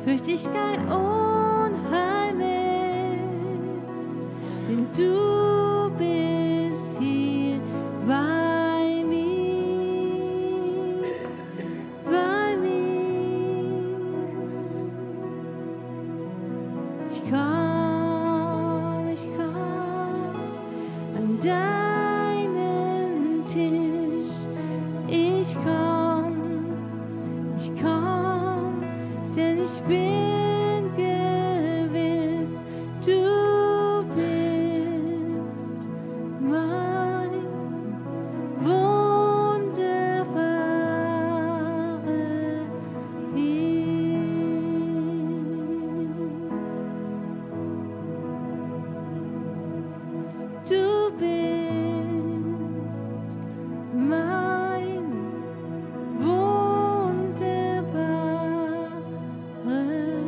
fürchte ich kein Unheil mehr, denn du bist hier bei mir, bei mir. Ich komm an deinen Tisch. Ich komm, denn ich bin gewiss, du bist mein wunderbarer Herr. Du bist mein wunderbarer Herr.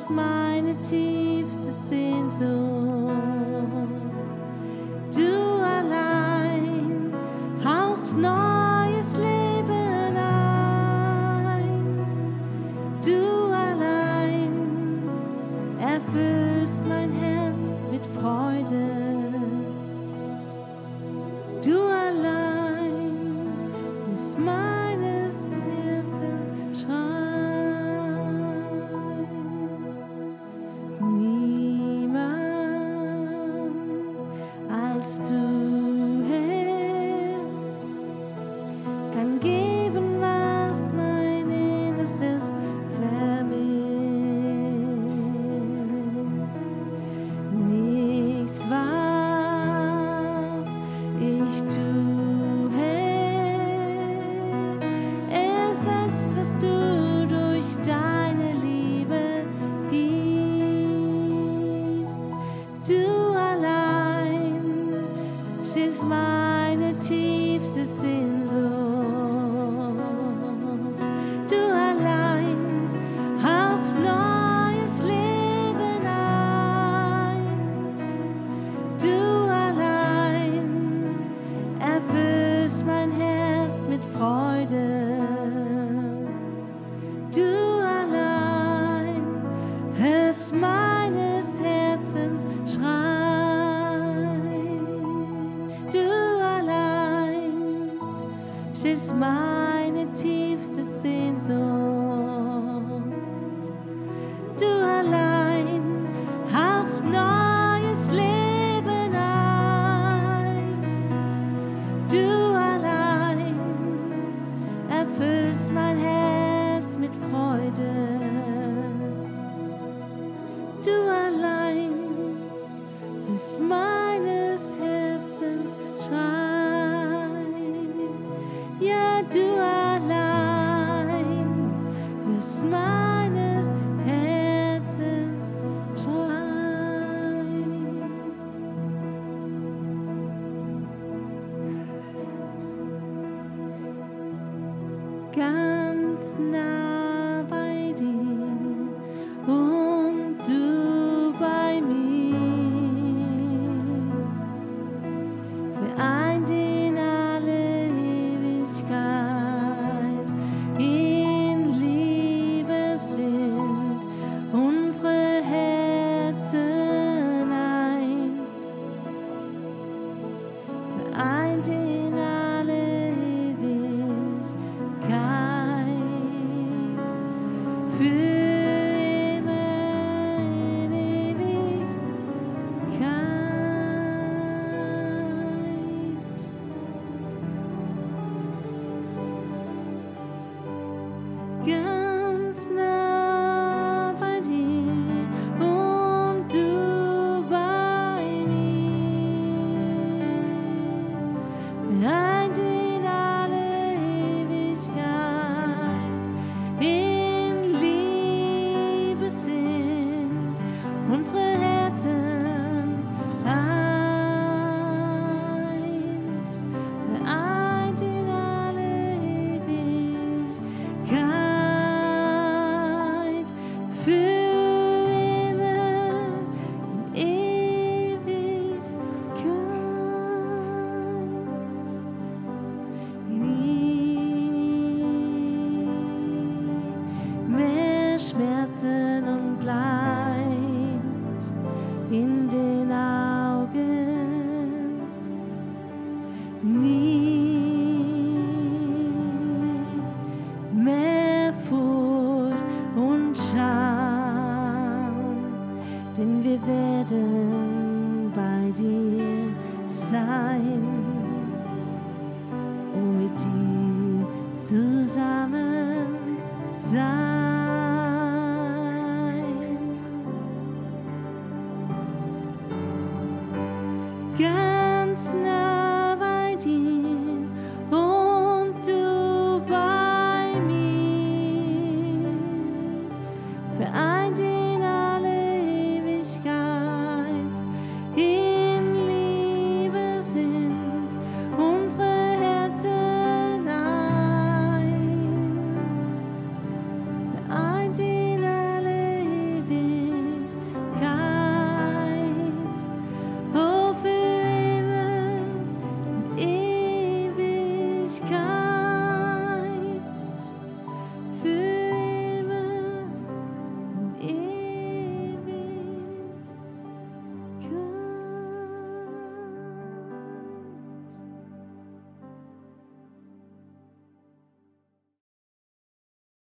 erfüllst meine tiefste Sehnsucht. Du allein hauchst neues Leben ein. Du allein erfüllst mein Herz mit Freude. Du allein bist meines Herzens Schrein. Niemand als du, Herr, kann geben, was mein Innerstes vermisst. Nichts, was ich tue, Herr, ersetzt, was du durch deine Liebe gibst. Du allein stillst meine tiefste Sehnsucht. Du allein hauchst neues Leben ein. Du allein erfüllst mein Herz mit Freude. Du allein hörst meines Herzens Schrei. Du allein stillst meine tiefste Sehnsucht. Du allein hauchst neues Leben ein. Du allein erfüllst mein Herz mit Freude. Du allein bist meines Herzens Schrein. Ja, du allein bist meines Herzens Schrein. Ganz nah bei dir und du bei mir, vereint in alle Ewigkeit. In Liebe sind unsere Herzen eins, vereint in alle Ewigkeit. Für immer in Ewigkeit. Ganz nah bei dir und du bei mir, vereint in alle Ewigkeit. In Liebe sind unsere Herzen eins, vereint in alle Ewigkeit. Für immer in Ewigkeit. Nie mehr Schmerzen und Leid in den Augen. Nie mehr Furcht und Scham, denn wir werden bei dir sein.